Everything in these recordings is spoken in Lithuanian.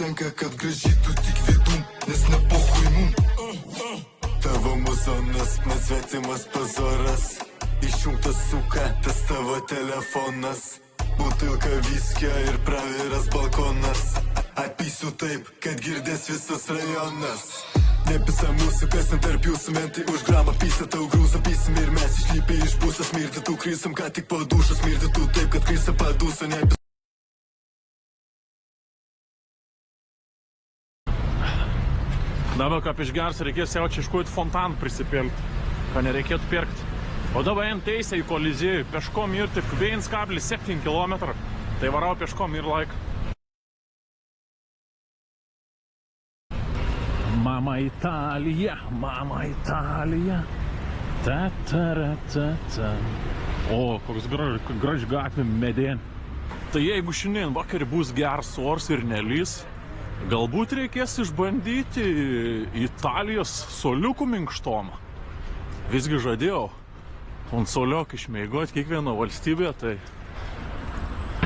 užtenka, kad gražytų tik vidum, nes nepohui mum. Tavo muzonas, man svetimas pazoras. Išjungtas suka, tas tavo telefonas. Butilka viskio ir praviras balkonas. Apysiu taip, kad girdės visas rajonas. Nepisa mūsų, kas ten tarp jūsų mentai už gramą pisa tau grūzą pysim ir mes išlypę iš būsą smirdytų krysam, ką tik po dušą smirdytų taip, kad krysa padūsa nepisa. Dabar, kaip išgers, reikės jau čia iškuoti fontaną prisipilti, ką nereikėtų pirkti. O dabar jam teisė į Kolizėjų, peškom ir taip 1,7 km. Tai varau peškom ir laiką. Mama Italija, mama Italija. Ta-ta-ra-ta-ta. O, koks graž gatvė medien. Tai jeigu šiandien vakarį bus geras oras ir nelys, galbūt reikės išbandyti Italijos soliukų minkštomą. Visgi žadėjau ant soliokų išmėgoti kiekvieno valstybėje, tai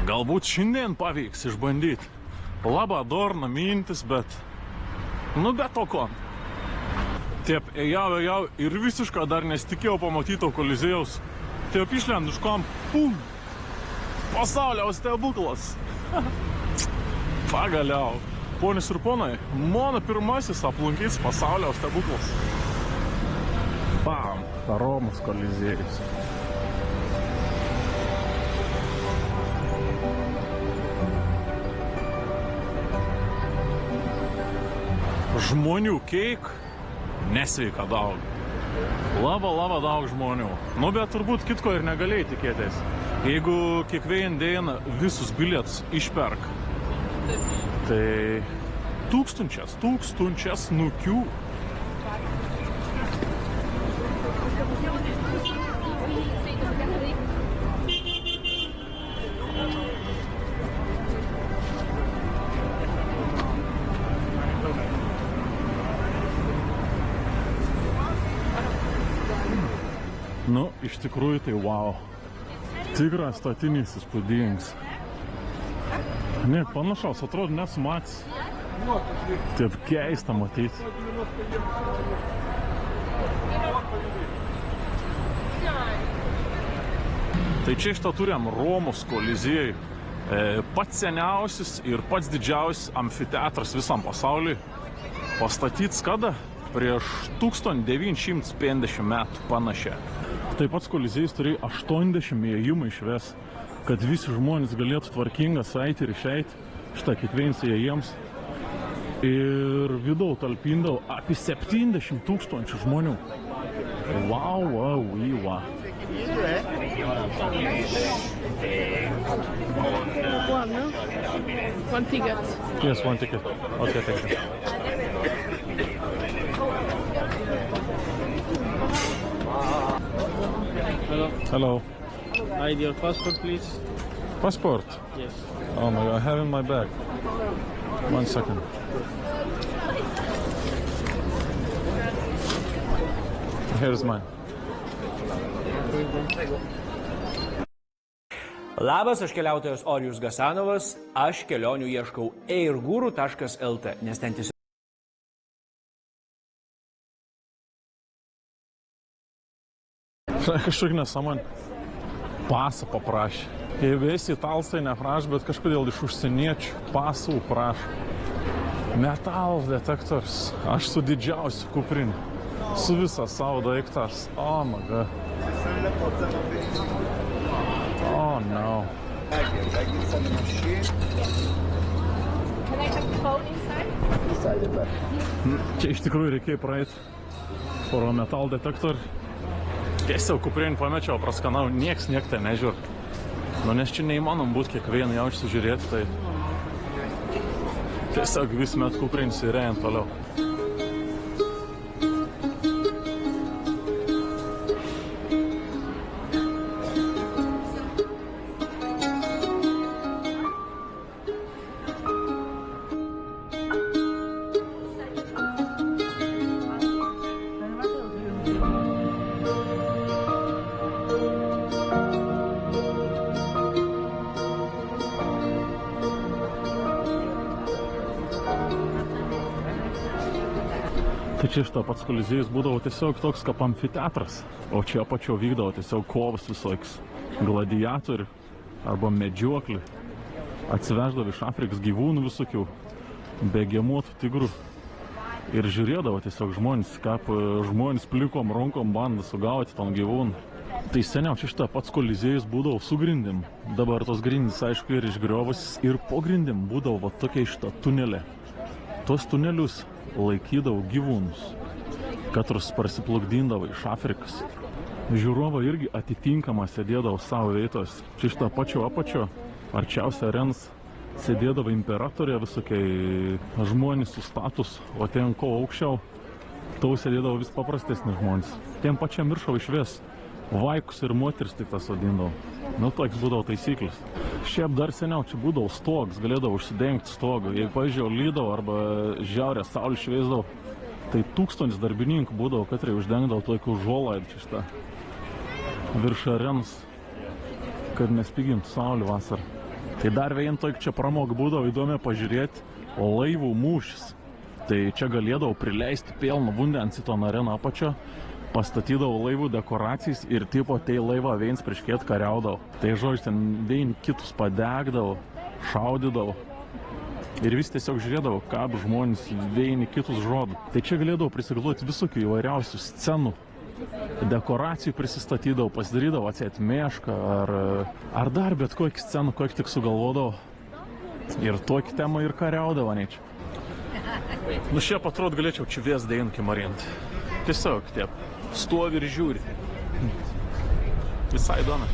galbūt šiandien pavyks išbandyti. Labadorna mintis, bet to ko. Taip, ėjau ir visiškai dar nesitikėjau pamatyti Kolizėjaus. Taip, išlendu iš kampo, pum! Pasaulio stebuklas. Pagaliau. Ponis ir ponai, mano pirmasis aplankytas pasaulio stebuklas. Pam, Romos Kolizėjus. Žmonių kiek nesveika daug. Labai daug žmonių. Bet turbūt kitko ir negalėjai tikėtis. Jeigu kiekvieną dieną visus bilietus išperk, tai tūkstančias nukių. Iš tikrųjų tai wow. Tikras statinis įspūdingas. Ne, panašaus, atrodo nesumatys. Taip keista matyti. Tai čia iš to turim Romos Kolizėjų. Pats seniausias ir pats didžiausias amfiteatras visam pasauliui. Pastatyts kada? Prieš 1950 metų panašiai. Taip pat Kolizėjus turėjo 80 įėjimų išves, kad visi žmonės galėtų tvarkingas eiti ir išeiti. Štai kiekvienas įėjams. Ir vidau talpindavo apie 70 000 žmonių. Wow. One ticket. Yes, one ticket. Okay, thank you. Hello. Hide your passport, please. Passport? Yes. Oh my God, I have it in my bag. 1 second. Here's mine. Labas, aš keliautojas Orijus Gasanovas, aš kelionių ieškau airguru.lt, nes ten tiesiog Kažkaip nesąmonė. Pasą paprašė. Jeigu esi italas, tai neprašė, bet kažkodėl iš užsieniečių pasų prašo. Metal detektors. Aš su didžiausiu kupriniu. Su visą savo daiktas. Oh my God. Oh no. Can I have the phone inside? Čia iš tikrųjų reikėjo praeiti pro metal detektorą. Tiesiog kuprinį pamečiau, praskanau, nieks tai nežiūr. Nes čia neįmanom būt kiekvieną jaučiu sužiūrėti, tai tiesiog vis met kuprinį įrėjant toliau. Tai čia šitą pats Koliziejus būdavo tiesiog toks kaip amfiteatras, o čia apačio vykdavo tiesiog kovas visoks gladiatorių arba medžioklį. Atsiveždavo iš Afrikos gyvūnų visokių, begemotų tigrų ir žiūrėdavo tiesiog žmonės, kaip žmonės plikom rankom bando sugauti tam gyvūnų. Tai seniau čia šitą pats Koliziejus būdavo su grindim, dabar tos grindys aišku ir išgriovus ir po grindim būdavo va tokia šitą tunelė. Tos tunelius laikydavo gyvūnus, katrus parsiplukdindavo iš Afrikos. Žiūrovai irgi atitinkamą sėdėdavo savo vietos. Čia šitą pačio apačio, arčiausia arenos, sėdėdavo imperatorė visokiai žmonės su status, o ten ko aukščiau, tau sėdėdavo vis paprastesni žmonės. Tiem pačiam viršau išves vaikus ir moteris tik tas sodindavo. Nu, toks būdavo taisyklis. Šiaip dar seniau čia būdavo stogas, galėdavo užsidengti stogą. Jeigu, pavyzdžiui, lydavo arba žiaurę saulę šviesdavo, tai 1000 darbininkų būdavo, katrai uždengdavo tokį užuolaidą čia šitą virš arenos, kad nespigintų saulė vasarą. Tai dar vien tokį čia pramogą būdavo įdomi pažiūrėti, o laivų mūšis. Tai čia galėdavo prileisti pilną vandens į tą areną apačio, pastatydavo laivų dekoracijas ir tipo tai laivą viens prieš kitą kariaudavo. Tai žodžiu, ten vieni kitus padegdavo, šaudydavo. Ir vis tiesiog žiūrėdavo, kaip žmonės vieni kitus žudo. Tai čia galėdavo prisigalvoti visokių įvairiausių scenų. Dekoracijų prisistatydavo, pasidarydavo atseit mešką ar dar bet kokį sceną, kokį tik sugalvodavo. Ir tokį temą ir kariaudavo nečia. Nu šiaip atrodo galėčiau čia ves dainukį marinti. Tiesiog taip, stovi ir žiūri. Visai įdomi.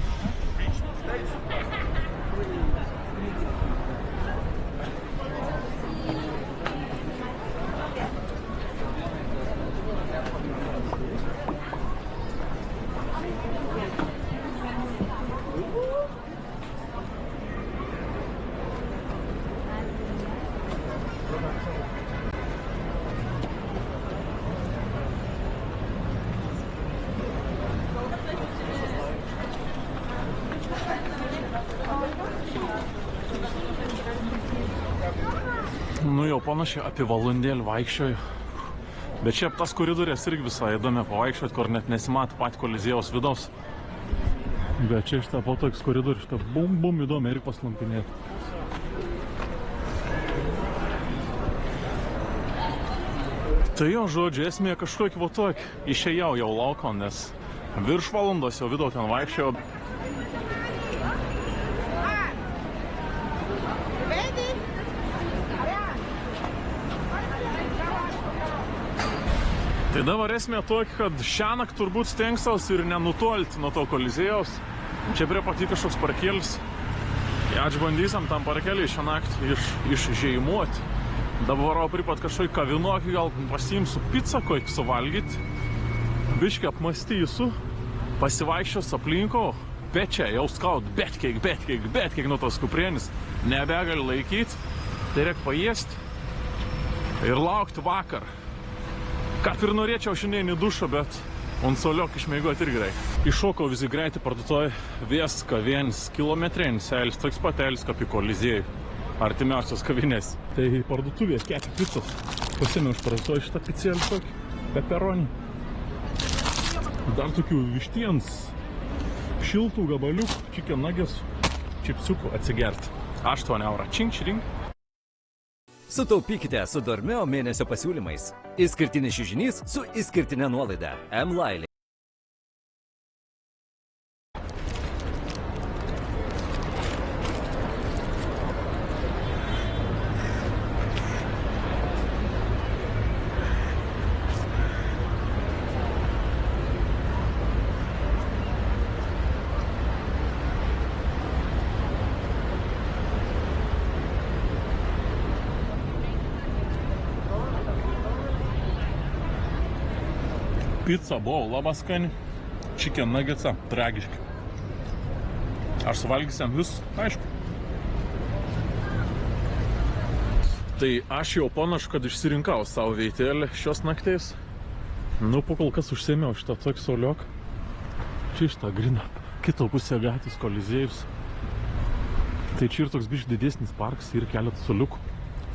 Nu jau panašiai apie valandėlį vaikščioju. Bet šiaip tas koridorės irgi visai įdomi pavaikščioti, kur net nesimato patį Koliziejaus vidaus. Bet čia šitą po toks koridorius, šitą bum įdomi ir paslampinėti. Tai jo žodžiu, esmė kažkokį va tokį. Išėjau jau lauko, nes virš valandos jau vidau ten vaikščiau. Tai dabar esmė tokia, kad šiąnakt turbūt stengsiuosi ir nenutolti nuo to Koliziejaus. Čia prie pati kažkoks parkelis. Aš bandysim tam parkelį šiąnaktį išžeimuoti. Dabar varau pripat kažkokį kavinokį, gal pasiimsiu pizzą, kokį suvalgyti. Biškį apmastysiu, pasivaikščios aplinko, bet čia jau skaut, bet kiek nuo tos kuprienis. Nebegali laikyti, tai reik paėsti ir laukti vakar. Kad ir norėčiau šiandien į dušą, bet ant soliok išmėgoti irgi reikia. Iššokau visi greitai parduotuvėje, Vieska vienas kilometrinis elis, toks pat elis kaip į Koliziejų, artimiausios kavinės. Tai parduotuvėje kepė pizzos. Pasėmiau iš parduotuvėje šitą pizzėlį tokį, peperonį. Dar tokių vištienos, šiltų gabaliukų, chicken nuggets, čipsiukų atsigerti. 8 eurų. Čink, čink. Sutaupykite su Dormeo mėnesio pasiūlymais. Išskirtinis čiužinys su išskirtinė nuolaida. M-Lailė. Pizza buvo labai skani, chicken nuggetsą tragiški. Aš suvalgysiam vis, aišku. Tai aš jau panašu, kad išsirinkau savo vietėlį šios nakties. Nu, po kol kas užsėmiau šitą tokį sauliok. Čia šitą griną. Kito pusė gatvės Koliziejus. Tai čia ir toks biškai didesnis parkas ir keletas sauliukų.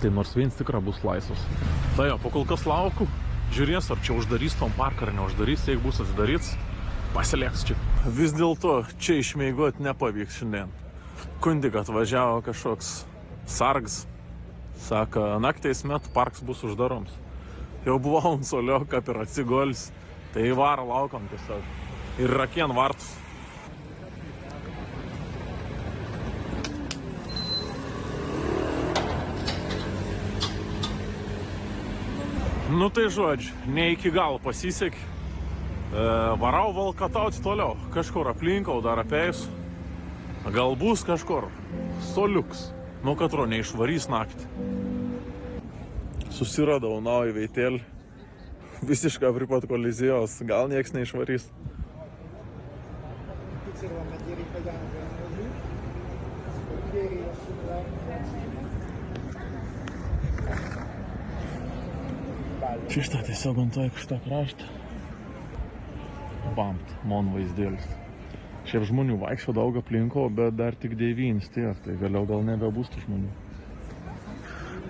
Tai nors viens tikrai bus laisvas. Tai jo, po kol kas lauku. Žiūrės, ar čia uždarys tom parką, ar neuždarys, jeigu bus atidaryts, pasilieks čia. Vis dėlto čia išmeigot nepavyks šiandien. Kundig atvažiavo kažkoks sargas, sako, naktais metų parks bus uždaroms. Jau buvau ant solio, kaip ir atsigolis, tai įvarą laukom tiesiog. Ir rakien vartus. Nu tai žodžiu, ne iki galo pasisekė. Varau valkatauti toliau, kažkur aplinkau dar apėjus. Gal bus kažkur soliuks, nu katro neišvarys naktį. Susiradau naują veitelį, visiškai prie pat kolizijos, gal nieks neišvarys. Šitą tiesiog ant to šitą kraštą. Bamt, mon vaizdėlis. Šiaip žmonių vaikščio daug aplinko, bet dar tik 9 tiek, tai vėliau gal nebebus tų žmonių.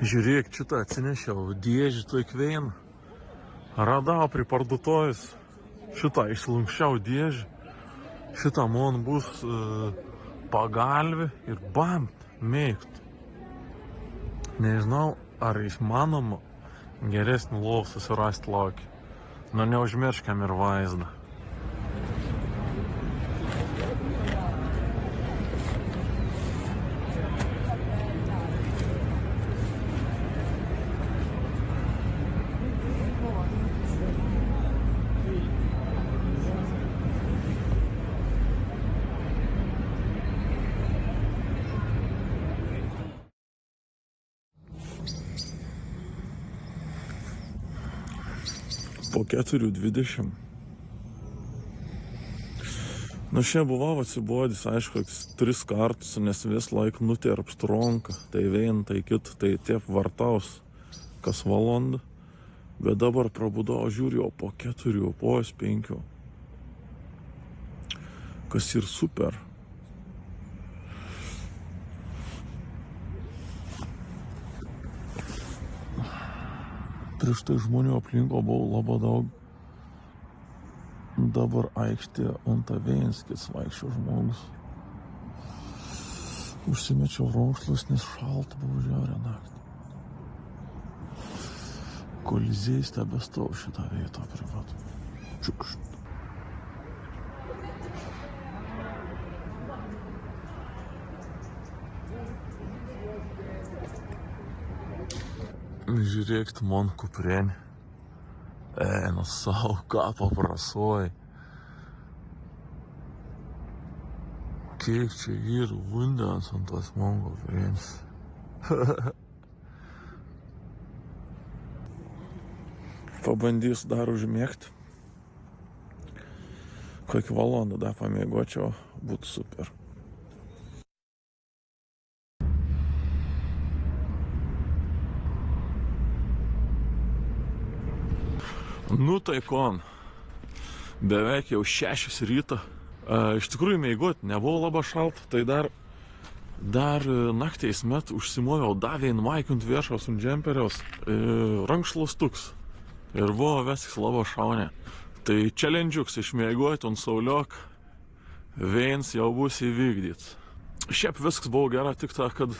Žiūrėk, šitą atsinešiau, dėžį toj kvėn. Radau prie parduotuvės. Šitą išlankščiau dėžį. Šitą mon bus pagalvė ir bamt, mėgt. Nežinau, ar įmanoma geresnį lovą susirasti laukį. Nu, neužmirškam ir vaizdą. Po 4:20. Nu, šia buvau atsibodis, aišku, 3 kartus, nes vis laik nuterp stronka. Tai vien, tai kit, tai tiep vartaus kas valandą. Bet dabar prabudau, žiūriu, po 4, po 5. Kas ir super. Prieš tai žmonių aplinko buvo labai daug. Dabar aikštė Ontavienskis vaikščio žmogus. Užsimečiau raukšlus, nes šalta buvo žiaurė naktį. Kolizėjai stebestau šitą vietą privat. Čiukšt. Žiūrėkit, man kuprenį. Nu savo, ką paprasoj. Kiek čia yra vandens ant tos man kuprenis. Pabandysiu dar užmėgti. Kokį valandą dar pamėgočiau, būtų super. Nu tai kon, beveik jau 6 ryto. Iš tikrųjų mėgot nebuvo labai šalta, tai dar naktais met užsimoviau davėn maikint viešos un džemperiaus rankšlustuks. Ir buvo viskas labai šaunė. Tai challenge-uks išmėgot un sauliok, viens jau bus įvykdyts. Šiaip viskas buvo gera, tik ta, kad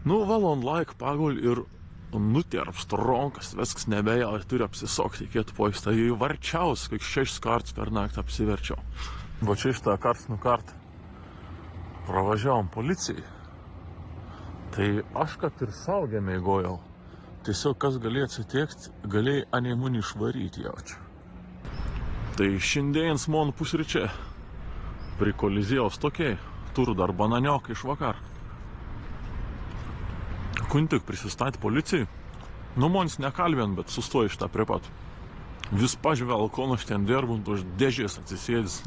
valand laik pagul ir nuterps tronkas, viskas nebejau, turi apsisokti, reikėtų pois. Tai varčiaus, kai 6 kartus per naktį apsiverčiau. Va čia šitą kartą pravažiavom policijai. Tai aš kad ir saugę mėgojau. Tiesiog kas galėjo atsitikti, galėjai anemunį išvaryti jaučiu. Tai šiandien man pusryčiai prie kolizijos tokiai, turiu dar bananioką iš vakar. Kuntik prisistatė policijai. Nu, mans nekalbėn, bet sustoja šitą prie pat. Vis pažvelg, kol aš ten dirbant, už dėžės atsisėdęs.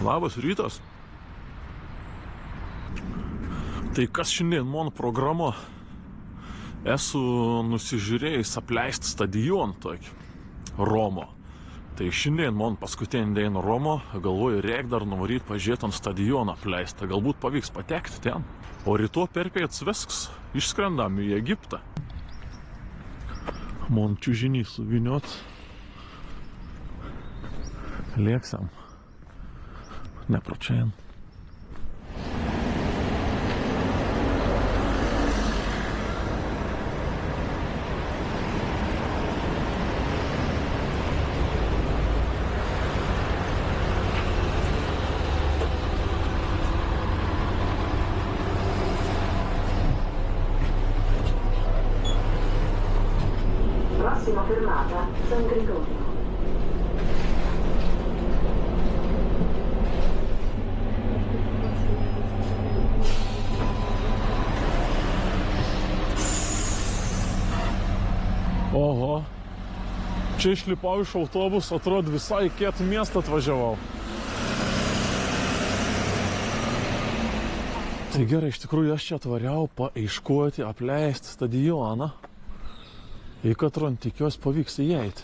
Labas rytas. Tai kas šiandien mano programa? Esu nusižiūrėjęs apleistą stadioną tokį, Romo. Tai šiandien man paskutinį dieną Romo, galvoju, reik dar nuvaryti pažiūrėti ant stadioną apleistą, galbūt pavyks patekti ten. O ryto perpėts viskas, išskrendam į Egiptą. Man čiužinį suviniot. Lėksam. Nepročiajam. Prossima fermata, San Gregorio. Oho, čia išlipau iš autobuso, atrodo visai kietų miestą atvažiavau. Tai gerai, iš tikrųjų aš čia atvariau paaiškuoti apleistą stadioną. Į katron tikiuosi pavyks įeiti.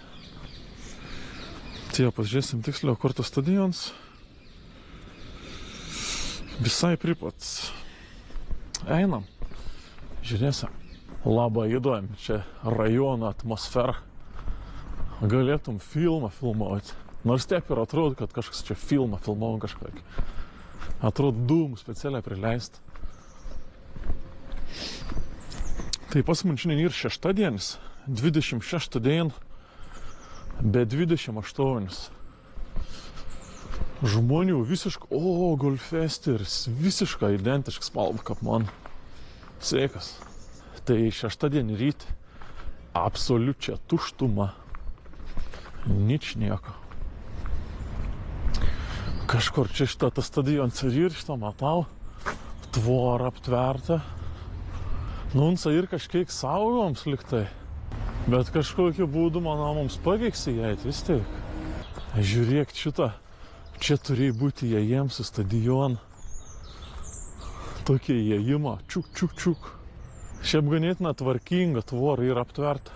Tai jau pasižiūrėsim tiksliau, kur tas stadionas. Visai pripats. Einam. Žiūrėsim. Labai įdomi čia rajono atmosfera. Galėtum filmą filmuoti. Nors tiek ir atrodo, kad kažkas čia filmą filmavo kažkokį. Atrodo dūmų specialiai prileist. Tai pas man šiandien ir šeštadienis. 26 dieną be 28. Žmonių visiškai, golfesteris, visiškai identiškas spalva kaip man. Sveikas. Tai šeštadienį ryt absoliučia tuštuma. Nič nieko. Kažkur čia šitą stadioną ir šitą matau. Tvorą aptvertą. Nunca ir kažkiek saugoms liktai. Bet kažkokiu būdu, manau, mums pavyks įeiti vis tiek. Žiūrėk šitą. Čia turėjo būti įėjams į stadioną. Tokie įėjimo. Čiuk, čiuk, čiuk. Šiaip ganėtina tvarkinga tvora ir aptverta.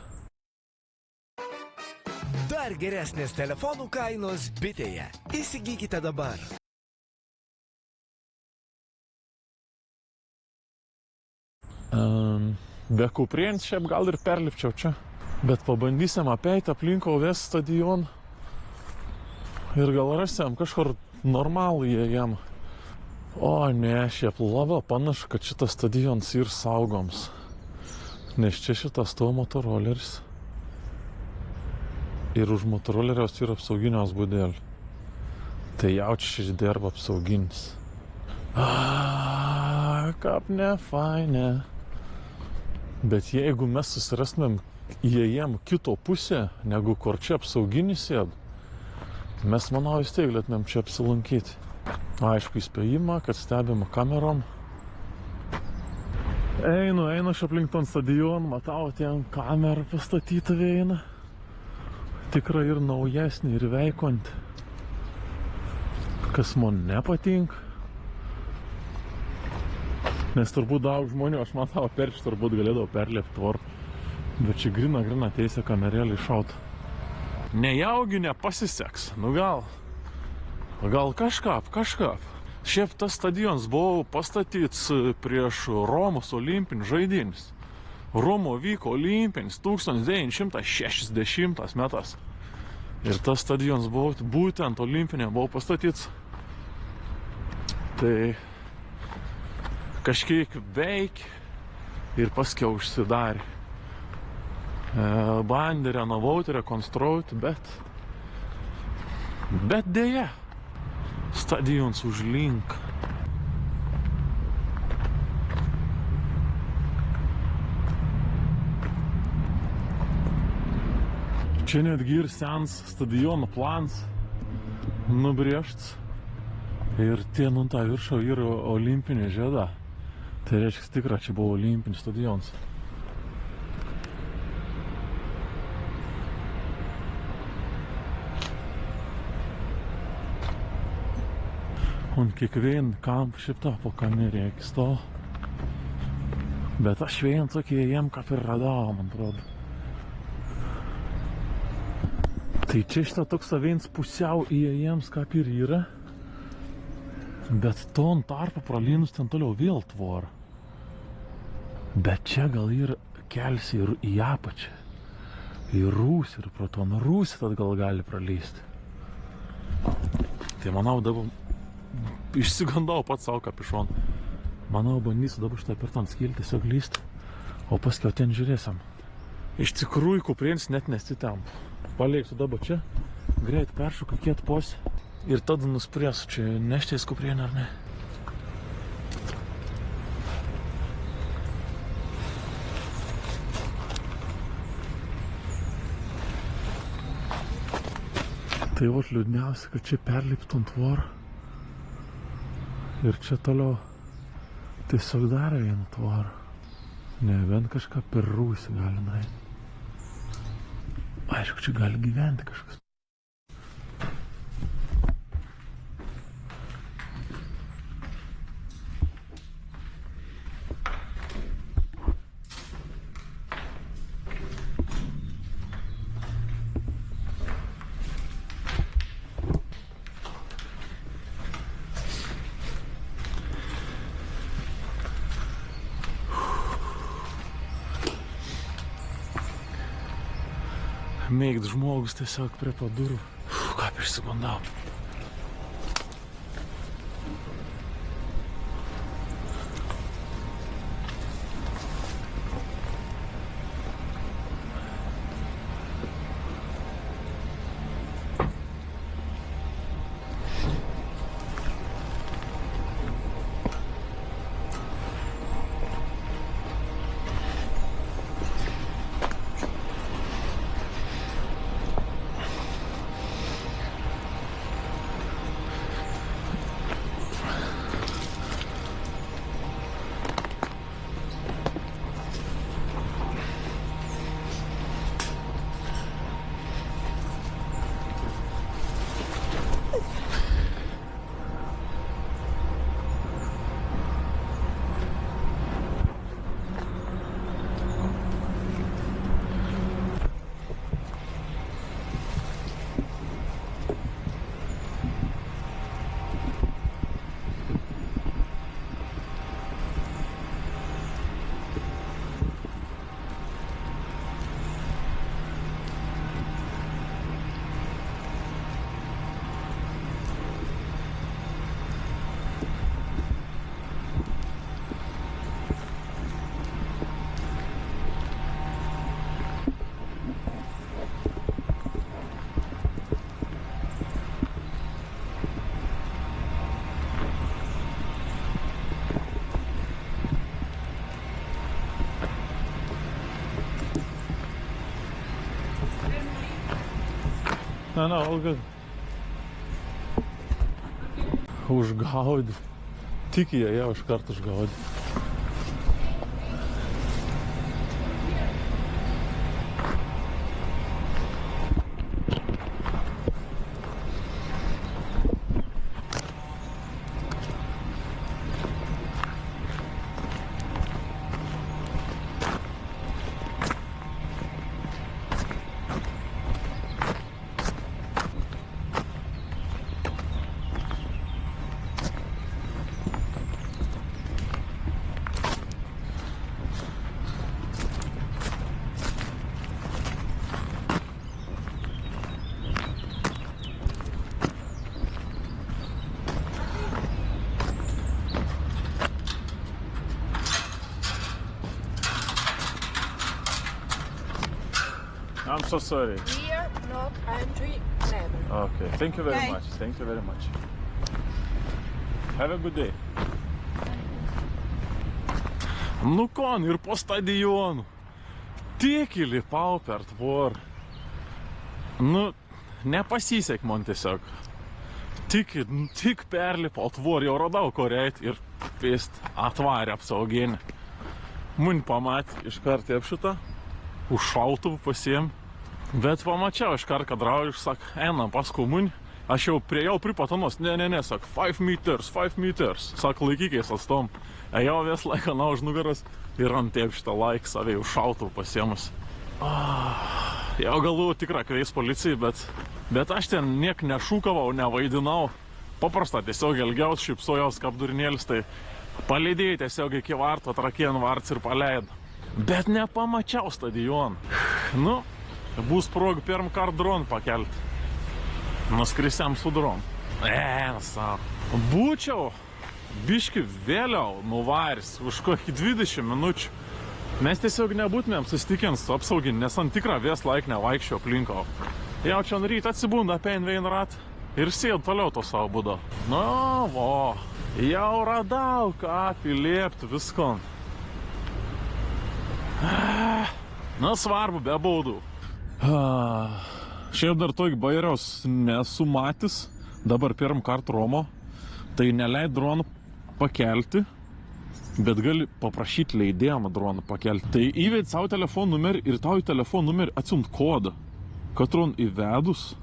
Dar geresnės telefonų kainos Bitėje. Įsigykite dabar. Be kuprienos šiaip gal ir perlipčiau čia. Bet pabandysim apeiti aplink Oves stadioną. Ir gal rasim kažkur normalų įėjimą. O ne, šiaip labai panašu, kad šitas stadionas ir saugoms. Nes čia šitas to motoroleris. Ir už motoroleriaus yra apsauginios būdelį. Tai jaučiu šis derba apsauginis. Kaip nefainė. Bet jeigu mes susirastumėm įėjimą kito pusę, negu kur čia apsauginis sėd, mes, manau, vis tiek galėtumėm čia apsilankyti. Aišku, įspėjimą, kad stebima kamerom. Einu aš aplink ton stadioną, matau, ten kamera pastatyta eina. Tikrai ir naujesnė, ir veikonti. Kas man nepatinka. Nes turbūt daug žmonių, aš matau, perč turbūt galėdavo perlėpti tvorą. Bet čia grina teisė kamerėlį iššauti. Nejaugi nepasiseks, nu gal kažkap. Šiaip tas stadionas buvo pastatyts prieš Romos olimpinius žaidynes. Romo vyko olimpinis 1960 metais. Ir tas stadionas buvo būtent olimpinė buvo pastatyts. Tai kažkiek veik ir paskiau užsidarė. Bandė renovauti, rekonstruoti, bet dėja, stadionas užlink. Čia netgi ir sens stadiono plans nubrėžts. Ir tie nuntą viršau yra olimpinė žieda. Tai reiškia tikra, čia buvo olimpinis stadionas. Un kiekvien kamp šitą po kamerį eksto. Bet aš vien tokie jiem kaip ir radau, man atrodo. Tai čia šitą toks savins pusiau įėjams kaip ir yra. Bet ton tarpu pralynus ten toliau vėl tvora. Bet čia gal ir kelsi ir į apačią. Į rūsį ir pro to rūsį tad gal gali pralysti. Tai manau dabar išsigandau pats savo kapišon. Manau bandysiu dabar šitą per ton skilti tiesiog lysti. O paskiau ten žiūrėsim. Iš tikrųjų kuprienis net nesitemp. Paliksiu dabar čia, greit peršoku kiet posi ir tada nuspręsiu, čia neštis kuprienį ar ne. Tai vot liūdniausia, kad čia perliptų ant tvorą ir čia toliau tiesiog dar vieną tvorą. Ne, bent kažką per rūsį gali nueiti. Aišku, čia gali gyventi kažkas. Mėgd žmogus tiesiog prie padurų. Kaip išsigandau. No, all good. Užgaudė. Tik jie jau iš karto užgaudė. I'm so sorry. Here, no entry, never. Okay, thank you very Okay. much. Thank you very much. Have a good day. Nu kon, ir po stadionų. Tik įlipau per tvorą. Nu, nepasisek man tiesiog. Tik perlipau tvorą, jau radau ko reit ir pėst atvarė apsauginį. Mun pamatė iš karto šitą, už šautuvų pasiėm. Bet pamačiau iš karto, kad draugiš, sak, einam paskui mun. Aš jau priejau pripatonos, ne, sak, 5 meters. Sak, laikykės atstom. Ejau vis laiką na už nugaras ir ant taip šitą laiką savai už šautuvų pasiėmus. Jau galvoju tikrą kvies policijai, bet aš ten niek nešūkavau, nevaidinau. Paprasta, tiesiog elgiaus, šypsojaus kapdurinėlis, tai palydėjai tiesiog iki varto, trakien varts ir paleido. Bet nepamačiau stadioną. Nu, bus prog pirm kart dron pakelti. Nuskrisiam su dron. Savo. Būčiau biški vėliau nuvaris už kokį 20 minučių. Mes tiesiog nebūtumėm susitikint su apsaugin, nes ant tikrą vės laik nevaikščio aplinko. Jau čia ryt atsibunda pein vein rat ir sėd toliau to savo būdo. Nu, vo, jau radau, ką apilėpti viskon. Na, svarbu, be baudų. Šiaip dar toj bairiaus nesu matys, dabar pirm kart Romo, tai neleid dronų pakelti, bet gali paprašyti leidėjimą droną pakelti. Tai įveid savo telefonų numerį ir tau į telefonų numerį atsiunt kodą. Katron įvedus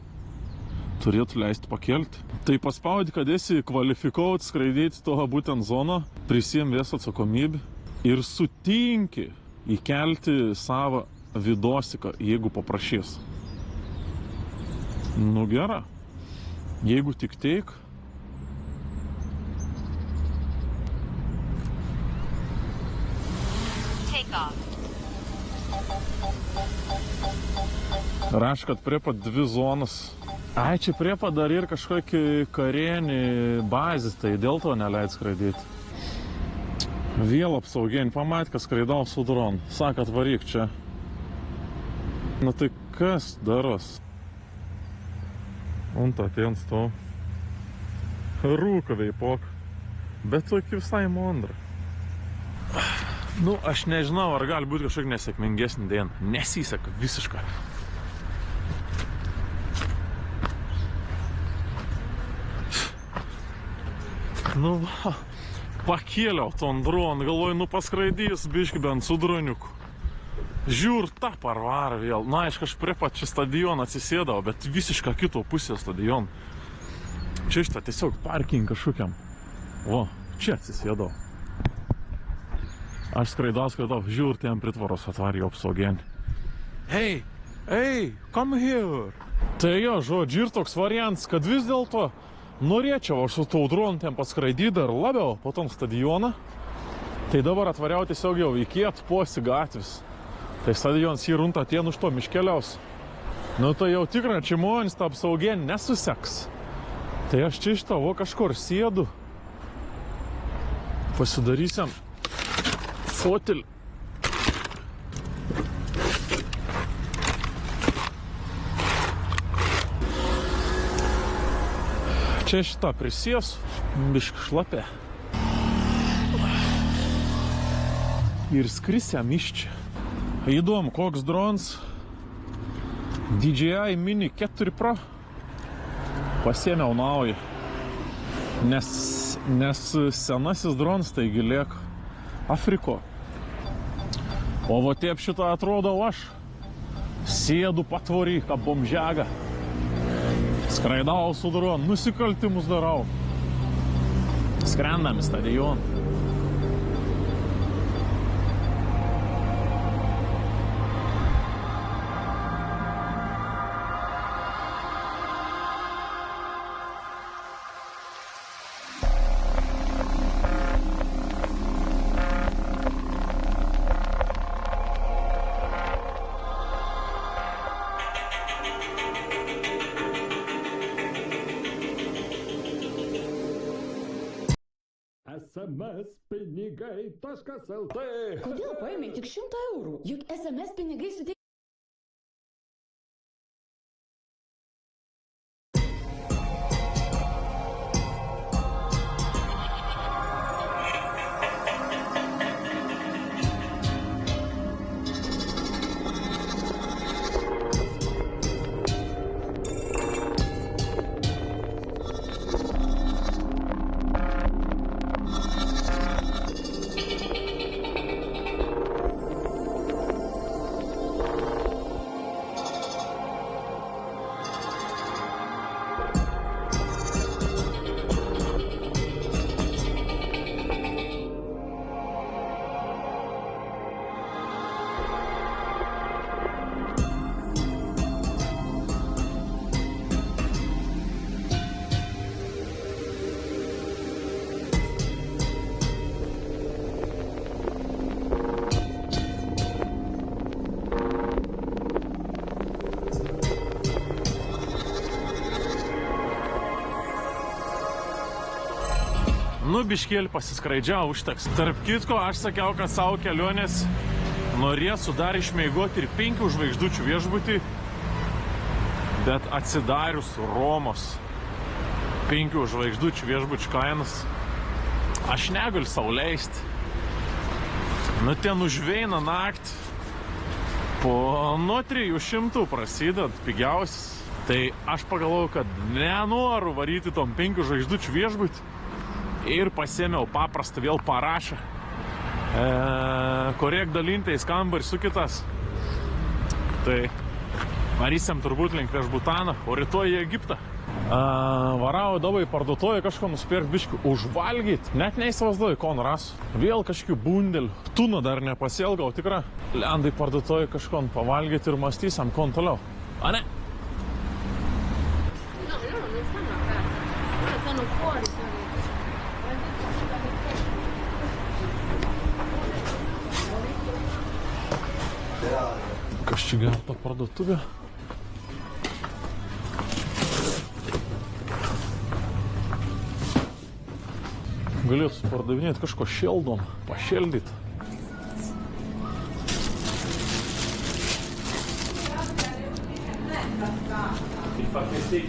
turėtų leisti pakelti. Tai paspaudi, kad esi kvalifikuot skraidyti toho būtent zoną, prisiem vis atsakomybę ir sutinki įkelti savo vidosiką, jeigu paprašys. Nu gera. Jeigu tik teik. Raš, kad priepat 2 zonas. Ai, čia priepat dar ir kažkokį karienį bazį, tai dėl to neleid skraidyti. Vėl apsaugienį pamatė, kad skraidau su dronu. Sakat, varyk čia. Na tai kas daros? Unta ten stau. Rūka veipok. Bet tokį visai mondra. Nu, aš nežinau, ar gali būti kažkokia nesėkmingesnė diena. Nesiseka visiškai. Nu, va, pakėliau ton droną, galvoju, nu paskraidys biški bent su droniuku. Žiūr, tą parvarą vėl. Na, aš prie pačią stadioną atsisėdau, bet visiškai kito pusė stadioną. Čia šitą tiesiog parking kažkokiam. O, čia atsisėdau. Aš skraidau, žiūr, ten pritvaros atvarė apsaugienį. Hey, come here. Tai jo, žodžiu, ir toks variantas, kad vis dėlto norėčiau aš su tau dronu ten paskraidyti dar labiau po tom stadioną. Tai dabar atvariau tiesiog jau iki atposi gatvis. Tai stadionas į runtą tien už to miškeliaus. Nu tai jau tikrai čimonis tą apsaugienį nesuseks. Tai aš čia iš tavo kažkur sėdu. Pasidarysiam fotelį. Čia šitą prisės, biški šlapė. Ir skrisiam iš čia. Įdomu, koks drons DJI Mini 4 Pro pasėmiau naują. Nes senasis drons taigi liek Afriko. O va taip šitą atrodau aš. Sėdu patvorį, ką bomžega. Skraidau su dronu, nusikaltimus darau. Skrendam į stadioną. SMS pinigai.lt. Kodėl paėmė tik 100 eurų? Juk SMS pinigai suteikia. Nu, biškėlį pasiskraidžiau, užteks. Tarp kitko, aš sakiau, kad savo kelionės norėsiu dar išmeigoti ir 5 žvaigždučių viešbutį, bet atsidarius Romos 5 žvaigždučių viešbučių kainas, aš negaliu sau leisti. Nu, ten užveina naktį. Nuo 300 prasidant pigiausias. Tai aš pagalvojau, kad nenoriu varyti tom 5 žvaigždučių viešbutį. Ir pasėmiau paprastą vėl parašą. Korek dalintais kambarį su kitas. Tai varysim turbūt link Viešbutaną, o rytoj į Egiptą. Varau dabar į parduotuvę kažko nusipirkt biškį užvalgyt. Net neįsivaizduoju, ko norasiu. Vėl kažkokių bundelių. Tūno dar nepasielgau, tikra. Lendai parduotuvę kažko pavalgyti ir mąstysim, ko toliau. A ne? Kas čia gerta parduotuvė? Galėtų pardavinėti kažko šeldom, pašeldyti.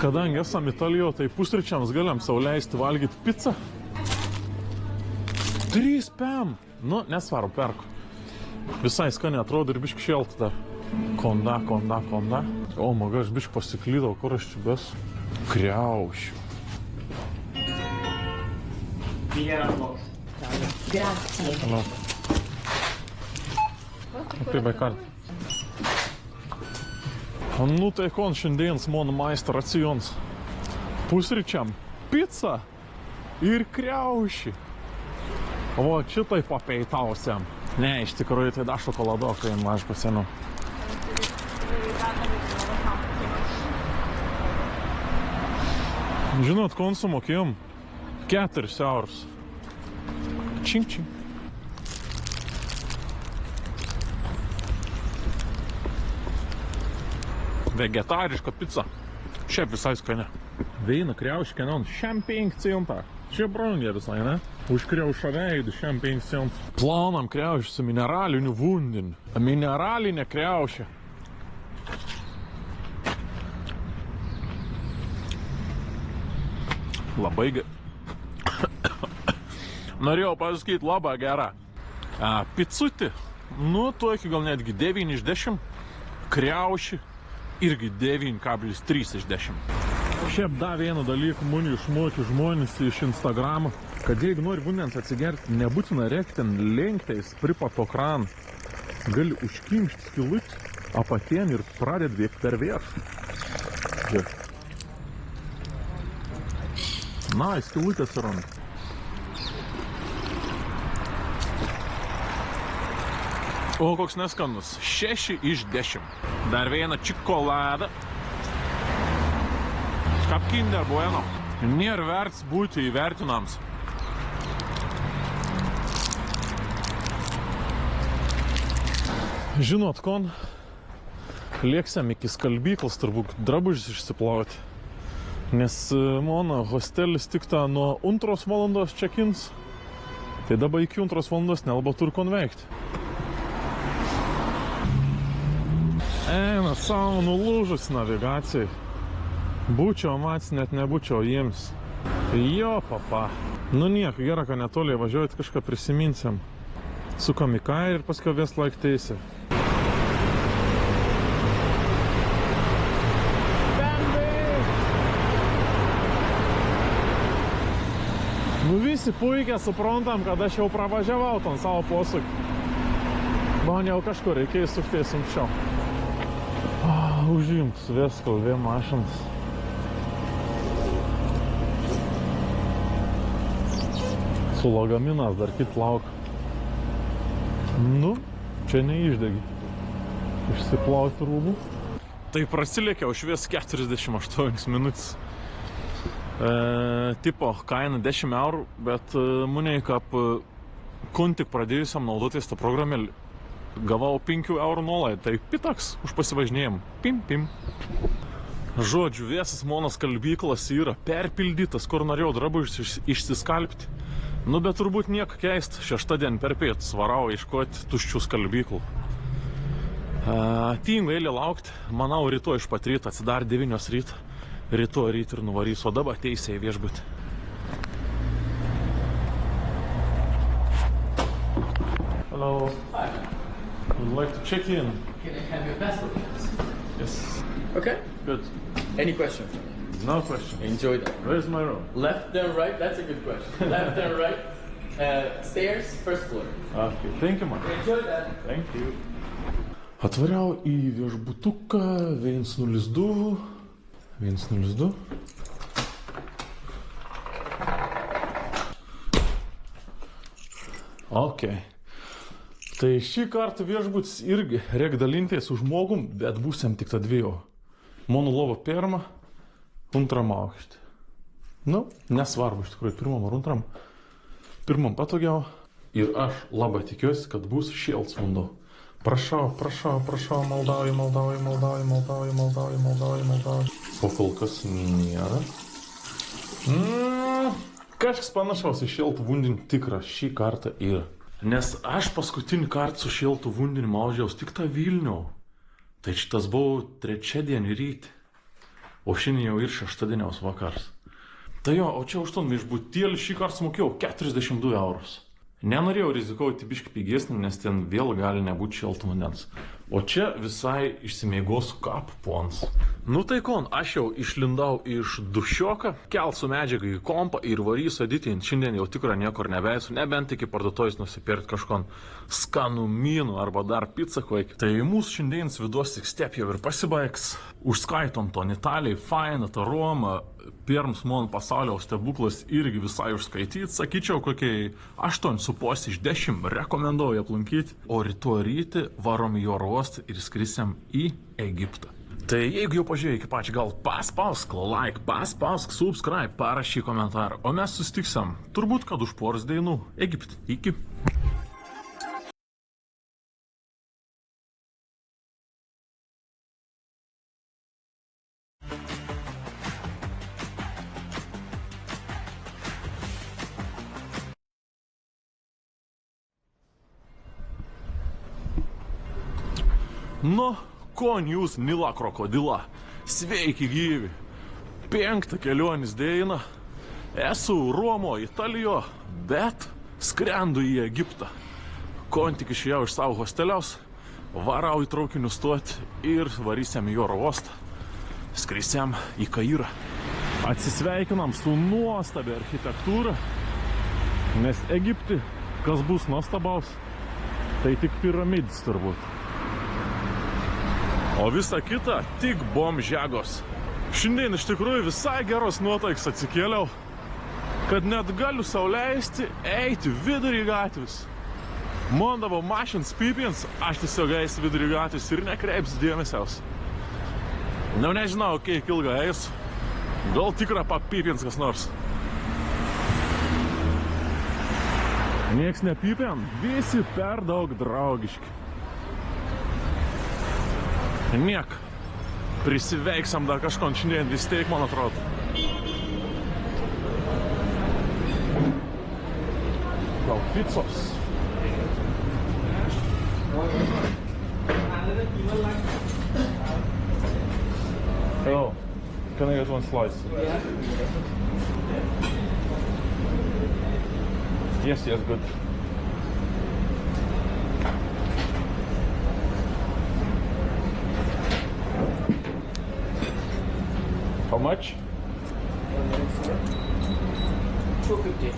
Kadangi esam Italijoje, tai pusryčiams galim sau leisti valgyti pizzą. 3 PM. Nu, nesvaru, perku. Visai skaniai atrodo ir biškį šelti dar. Konda. O, maga, aš biškį pasiklydau, kur aš čia bes. Kriaušiu. Grazie. Pirmai kartą. Nu, tai kon šiandienas mano maisto racijons. Pusryčiam pica ir kriauši. O, šitai papeitausiam. Ne, iš tikrųjų, tai da šokoladoką jam aš pasienu. Žinot, kon sumokėjom 4 eurus. Čink. Vegetariška pica. Šiaip visai skania. Veina kriauškė, non, šiam 5 centą. Čia brangė visai, ne? Už kriaušą veidų šiam 5 centų. Plaunam kriaušį su mineraliniu vandeniu. Mineralinė kriaušė. Labai Norėjau pasakyti labai gerą. Picutį, nu, tokį gal netgi 9 iš 10. Kriaušį irgi 9,3 iš 10. Šiaip da vieną dalyką muni išmokė žmonės iš Instagramo, kad jeigu nori vandens atsigerti, nebūtina rėkti ten lenktais pripato kraną. Gali užkimšti skilutį apatien ir pradėt bėgti per viršų. Žiūrėk. Na, skilutė atsiranda. O, koks neskanus. 6 iš 10. Dar vieną čikoladą. Kaip Kinder Bueno. Nėra verts būti įvertinams. Žinot, kon, lėksiam iki skalbyklos turbūt drabužis išsiplauti. Nes mano hostelis tik ta nuo 2 valandos check-ins. Tai dabar iki 2 valandos nelabai turi kon veikti. Eina savo nulūžus navigacijai. Būčiau mats, net nebūčiau jiems. Jo, papa. Nu nieko, gera, kad netoliai važiuojat, kažką prisiminsim. Sukam į kairį ir paskui ves laik teisė. Nu visi puikiai suprantam, kad aš jau pravažiavau ton savo posūkį. Man jau kažkur reikėjo suktis anksčiau. Užimtas vėl vien mašinas. Su lagaminas dar kit lauk. Nu, čia neišdegi. Išsiplauti rūbų. Tai prasilėkiau švies 48 minutės. Tipo, kaina 10 eurų, bet maniai, kaip kun tik pradėjusiam naudotis tą programėlį, gavau 5 eurų nuolaidą, tai pitaks už pasivažinėjimą. Pim. Žodžiu, visas mano skalbyklas yra perpildytas, kur norėjau drabužius išsiskalbti. Nu, bet turbūt nieko keist, šeštadienį per pietus varau ieškoti tuščių skalbyklų. Tingu eilė laukti, manau, rytoj iš pat ryto atsidar 9 ryto. Rytoj ryt ir nuvarys, o dabar teisė į viešbutį. Hello. Hi. Would like to check in. Can I have your passport? Yes. Okay. Good. Any question? No question. Enjoy that. Where's my room? Left then right? That's a good question. Left then right? Stairs, first floor. Okay, thank you, man. Enjoy that. Thank you. Atvariau į viešbutuką 102. 102. Ok. Tai šį kartą viešbutis irgi reik dalintis su žmogum, bet būsim tik ta dviejų. Mano lova pirma, antram aukštį. Nu, nesvarbu iš tikrųjų, pirmam ar antram. Pirmam patogiau. Ir aš labai tikiuosi, kad bus šilts vanduo. Prašau, maldauju. O kol kas nėra. Kažkas panašaus į šiltą vandenį tikra šį kartą yra. Nes aš paskutinį kartą su šiltu vandeniu maudžiaus tik tą Vilnių. Tai šitas buvo trečiadienį ryte. O šiandien jau ir šeštadieniaus vakars. Tai jo, o čia už ton viešbutėlį šį kartą sumokėjau 42 eurus. Nenorėjau rizikuoti biškį pigesnį, nes ten vėl gali nebūti šilto vandens. O čia visai išsimiegosiu kapų pons. Nu tai kon, aš jau išlindau iš dušioką, kelsiu medžiagą į kompą ir varysiu editinti. Šiandien jau tikrai niekur nebeisiu, nebent iki parduotuvės nusipirkti kažkon skanumynų arba dar pizzą kokį. Tai mūsų šiandienis vidos tik step jau ir pasibaigs. Užskaitom ton Italijai, faina, ta Roma, pirms man pasaulio stebuklas irgi visai užskaityti. Sakyčiau, kokiai 8,5 iš 10 rekomenduoju aplankyti. O rytoj ryti varom į oro uostą ir skrisim į Egiptą. Tai jeigu jau pažiūrėjai iki pačią, gal paspausk like, paspausk subscribe, parašyk komentarą. O mes susitiksim turbūt, kad už poros dainų Egipte. Iki. Nu, kon jūs, Nila krokodila, sveiki gyvi. 5 kelionės diena. Esu Romo, Italijo, bet skrendu į Egiptą. Kon tik išėjau iš savo hosteliaus, varau į traukinių stotį ir varysiam į oro uostą. Skrisiam į Kairą. Atsisveikinam su nuostabia architektūra, nes Egipte, kas bus nuostabaus, tai tik piramidės turbūt. O visa kita tik bomžegos. Šiandien iš tikrųjų visai geros nuotaiks atsikėliau, kad net galiu sau leisti eiti vidurį gatvės. Man dabar mašins pipins, aš tiesiog eisiu vidurį gatvės ir nekreips dėmesiaus. Nu, nežinau, kiek ilga eisiu. Gal tikra papipins kas nors. Nieks nepipin, visi per daug draugiški. Niek. Prisiveiksam dar kažkon šiandien vis tiek, man atrodo. Gal pizzos? Hello. Can I get one slice? Yes, good. How much? 250.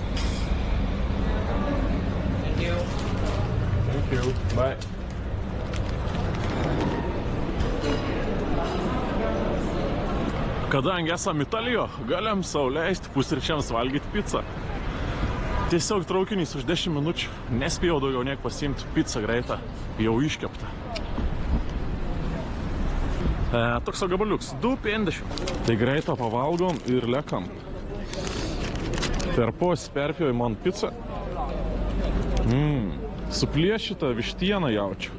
Thank you. Thank you. Bye. Kadangi esam Italijo, galim sau leisti pusryčiams valgyti pizzą. Tiesiog traukinys už 10 minučių. Nespėjau daugiau niek pasiimti pizzą greitą. Jau iškepta. Toks gabaliuks, 2,50. Tai greitą pavalgom ir lekam. Perpos perpjoj man pizzą. Suplėšytą vištieną jaučiu.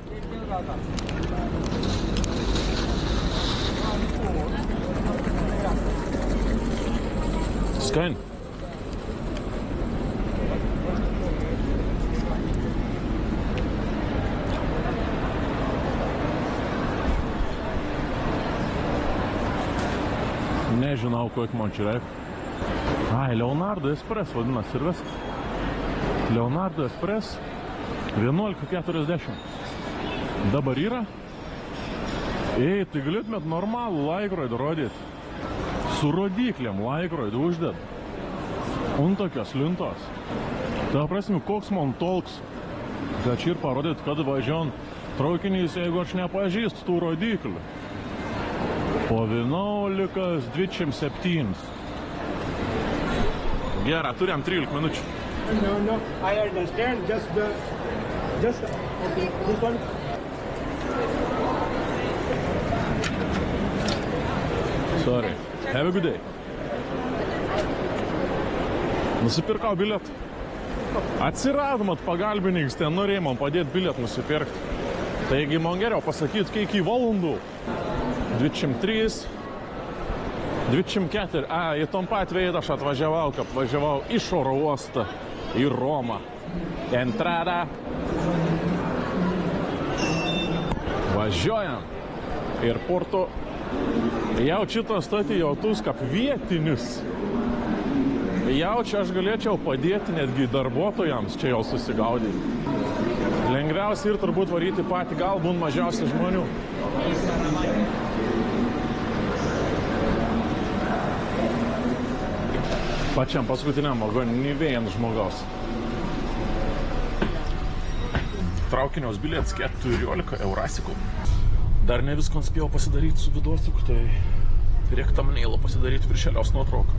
Skani. Nežinau, kiek man čia reikia. Ai, Leonardo Express vadinasi ir viskas. Leonardo Express 11:40. Dabar yra. Ei, tai galėtumėt normalų laikrodį rodyti. Su rodiklėm laikrodį uždėt. Un tokios lintos. Ta prasme, koks man tolks. Kad čia ir parodyt, kad važiuon traukinys, jeigu aš nepažįstu tų rodiklių. Po 11:27. Gera, turim 13 minučių. No, I understand. Just okay, this one. Sorry. Have a good day. Nusipirkau bilietą. Atsiradom pagalbininkas, ten norėjai man padėti bilietą nusipirkti. Taigi man geriau pasakyti, kiek į valandų. 23, 24. Į tom pat veidą aš atvažiavau, kad važiavau iš oro uostą į Romą. Entrada. Važiuojam. Ir porto. Jau šitą stotį jautus kaip vietinis. Jau čia aš galėčiau padėti netgi darbuotojams čia jau susigaudyti. Lengviausia ir turbūt varyti patį, galbūt mažiausiai žmonių. Pačiam paskutiniam vagonui nei vien žmogaus. Traukiniaus bilietas 14 eurasikų. Dar ne viską spėjau pasidaryti su vidosiku, tai reikia thumbnailą pasidaryti viršeliaus nuotrauką.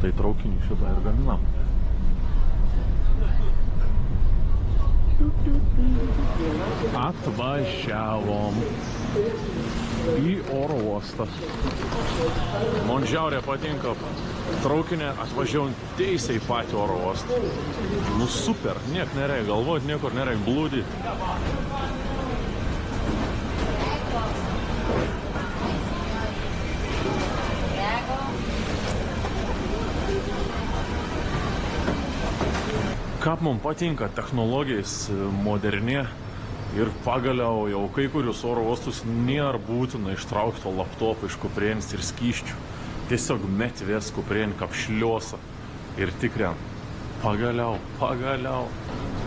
Tai traukinį šitą ir gaminam. Atvažiavom į oro uostą. Man žiauriai patinka traukinė, atvažiavom teisiai patį oro uostą. Nu super, niek nereikia galvoti, niekur nereikia blūdyti. Kaip man patinka technologijais modernė ir pagaliau jau kai kurius oro uostus nėra būtina ištraukti laptopą iš kuprėnės ir skysčių. Tiesiog metvės kuprėnį kaip šliosą ir tikriam. Pagaliau.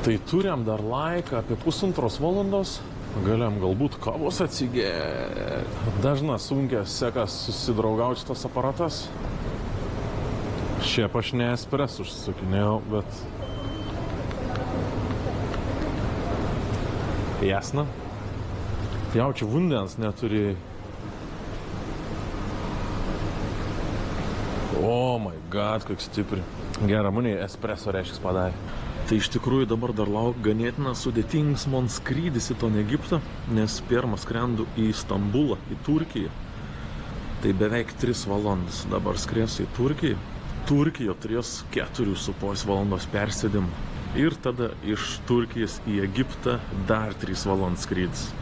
Tai turim dar laiką apie 1,5 valandos. Galim galbūt kavos atsigėti. Dažna sunkia sekas susidraugauti šitas aparatas. Šiaip aš ne espresso užsisakinėjau, bet... Jasna. Jaučiu vandens neturi. Oh my god, kaip stipri. Gerą manį espresso reiškis padarė. Tai iš tikrųjų dabar dar lauk ganėtina sudėtingas man skrydis į ton Egiptą, nes pirmą skrendu į Stambulą, į Turkiją. Tai beveik 3 valandas dabar skriesiu į Turkiją. Turkijo turės 4,5 valandos persėdimą. Ir tada iš Turkijos į Egiptą dar 3 valandas skrydis.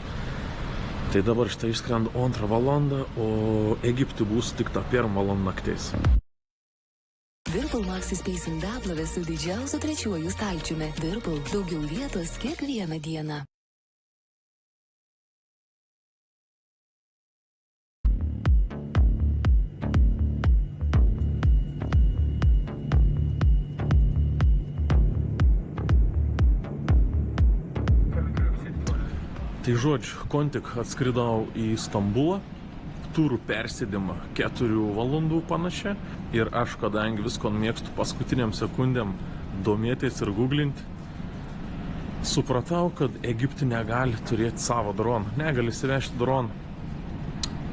Tai dabar štai išskrendu 2 valandą, o Egiptui bus tik ta 1 valanda nakties. Whirlpool Maxi Space indaplovė su didžiausiu 3 stalčiumi. Whirlpool – daugiau vietos kiekvieną dieną. Tai žodžiu, kontik atskridau į Stambulą, turų persėdimą 4 valandų panašiai. Ir aš, kadangi visko mėgstu paskutiniam sekundėm domėtis ir googlinti, supratau, kad Egipte negali turėti savo droną. Negali įsivežti droną.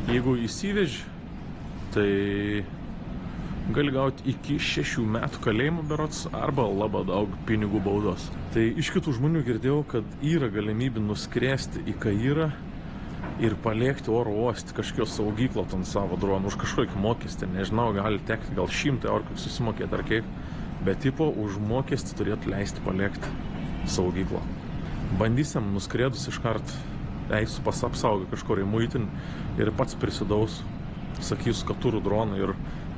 Jeigu įsiveži, tai gali gauti iki 6 metų kalėjimo berods arba labai daug pinigų baudos. Tai iš kitų žmonių girdėjau, kad yra galimybė nuskrėsti į Kairą ir paliekti oro uoste kažkokio saugyklo ant savo drono už kažkokį mokestį. Nežinau, gali tekti gal 100 eurų kaip susimokėti ar kiek, bet tipo už mokestį turėtų leisti paliekti saugyklą. Bandysim nuskrėdus iškart, eisiu pas apsaugą kažkur į muitinį ir pats prisidaus, sakysiu, kad turiu droną ir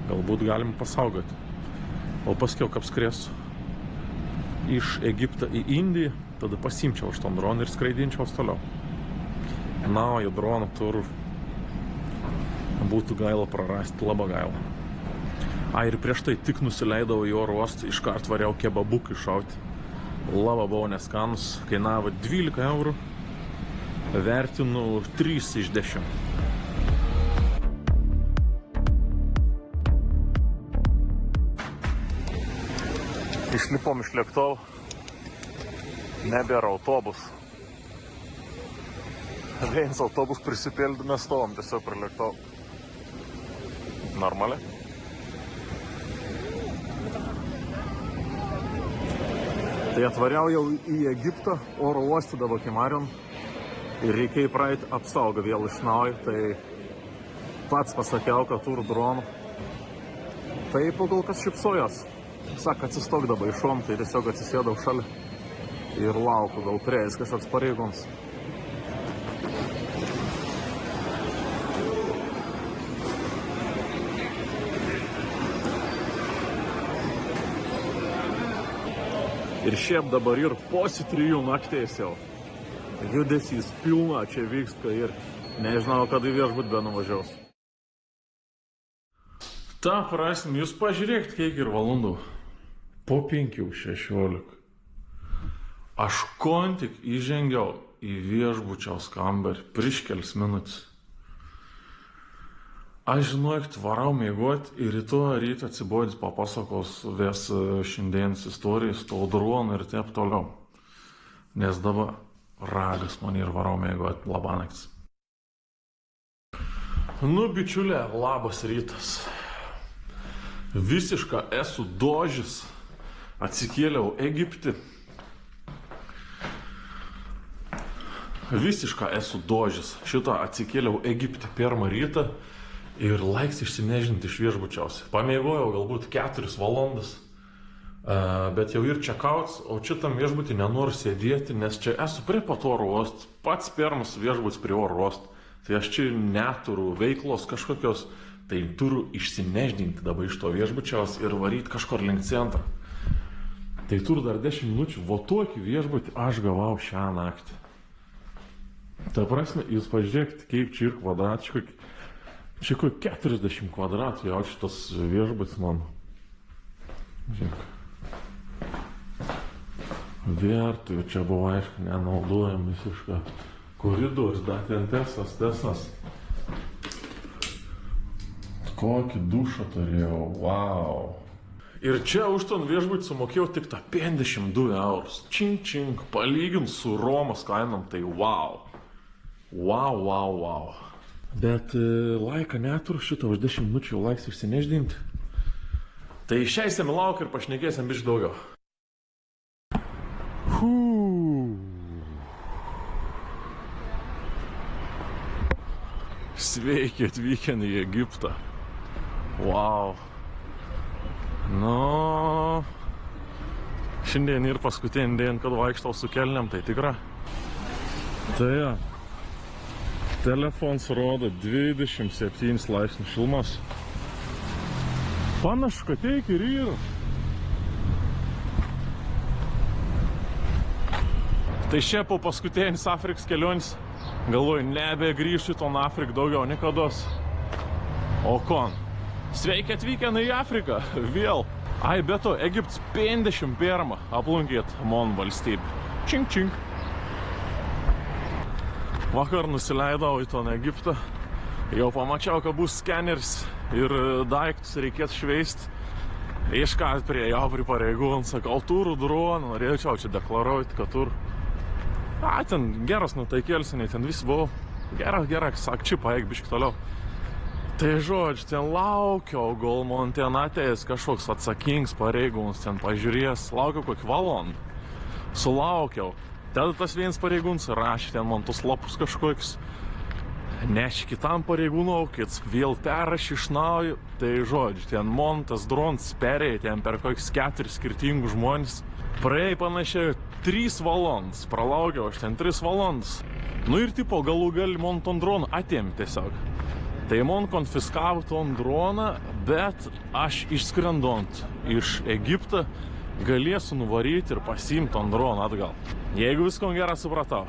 galbūt galim pasaugoti. O paskiau, kaip skriesiu iš Egipto į Indiją, tada pasimčiau už tom droną ir skraidinčiau toliau. Na, o į droną tur būtų gaila prarasti, labai gaila. Ir prieš tai tik nusileidau į oro uostą, iškart variau kebabukį šauti. Labai buvo neskanus, kainavo 12 eurų, vertinu 3 iš 10. Išlipom iš lėktuvo, nebėra autobusų. Vienas autobus prisipildė, mes stovom tiesiog prie lėktuvo. Normaliai. Tai atvariau jau į Egiptą, oro uostą dabar Kimarion ir reikėjo praeiti apsaugą vėl iš naujo, tai pats pasakiau, kad turiu dronų. Tai pagal kas šipsojos. Sako, atsistok dabar iš šon, tai tiesiog atsisėdau šalia ir laukiu, gal prieis kažkoks pareigūnas. Ir šiaip dabar ir posi 3 nakties jau. Judesys pilna čia vyksta ir nežinau, kada į viešbutį be nuvažiaus. Ta prasme, jūs pažiūrėkit, kiek ir valandų. Po 5:16. Aš tik įžengiau į viešbučiaus kambarį prieš kelis minutės. Aš žinojau, varau miegoti ir rytoj rytą atsibodęs papasakos ves šiandienos istorijas, to droną ir taip toliau. Nes dabar ragas man ir varau miegoti labanaktis. Nu, bičiulė, labas rytas. Visiška esu dožis. Atsikėliau Egipte. Visiška esu dožis. Šitą atsikėliau Egipte pirmą rytą. Ir laiks išsinežinti iš viešbučiausiai. Pamiegojau galbūt 4 valandas, bet jau ir čekauts, o šitam viešbutį nenoriu sėdėti, nes čia esu prie pat oro uosto, pats pirmas viešbutis prie oro uosto. Tai aš čia neturiu veiklos kažkokios, tai turiu išsinežinti dabar iš to viešbučiaus ir varyti kažkur link centrą. Tai turiu dar 10 minučių, vo tokį viešbutį aš gavau šią naktį. Ta prasme, jūs pažiūrėkite, kaip čia ir kvadratiškai. Čia kur 40 kvadratų jau šitas viešbutis man. Žiūrėk. Vertų, čia buvo aišku nenaudojam visišką koridorius, dar ten tesas. Kokį dušą turėjau, wow. Ir čia už ton viešbutį sumokėjau tik tą 52 eurus. Čink, palygint su Romos kainom, tai wow. Wow. Bet laiką neturiu šitą, už 10 minučių laiks išsineždinti. Tai išeisim į lauką ir pašnekėsim biškį daugiau. Sveiki atvykę į Egiptą. Wow. Nu, šiandien ir paskutinį dieną, kad vaikštau su kelniam, tai tikra. Tai ja. Telefons rodo 27 laipsnių šilumos. Panašu, kad teik ir yra. Tai šia po paskutinis Afrikos kelionis. Galvoju, nebegrįšiu ton Afriką daugiau nikados. O kon? Sveiki atvykę į Afriką. Vėl. Be to, Egipts 51 aplankėt mon valstybę. Čink. Vakar nusileidau į ton Egiptą, jau pamačiau, kad bus skeneris ir daiktus reikės šveisti. Iškart prie jau prie pareigūnų, sakau, turiu droną, norėčiau čia deklaruoti, kad turiu. Ten geras nutaikėlis, ten visi buvo. Geras, sak, čia paeik biškį toliau. Tai žodžiu, ten laukiau, gal man ten ateis kažkoks atsakingas pareigūnas, ten pažiūrės, laukiau kokį valandą. Sulaukiau. Tada tas vienas pareigūnas rašė ten man tus lapus kažkokius. Nešė kitam pareigūnau, kad vėl perrašė iš naujo. Tai žodžiu, ten man tas dronas perėjo ten per kokius 4 skirtingus žmonės. Praėjai panašiai 3 valandas, pralaukiau aš ten 3 valandas. Nu ir tipo galų gali man ton droną atėmė tiesiog. Tai man konfiskavo ton droną, bet aš išskrendant iš Egipto galėsiu nuvaryti ir pasiimti ton droną atgal. Jeigu visko gerai supratau.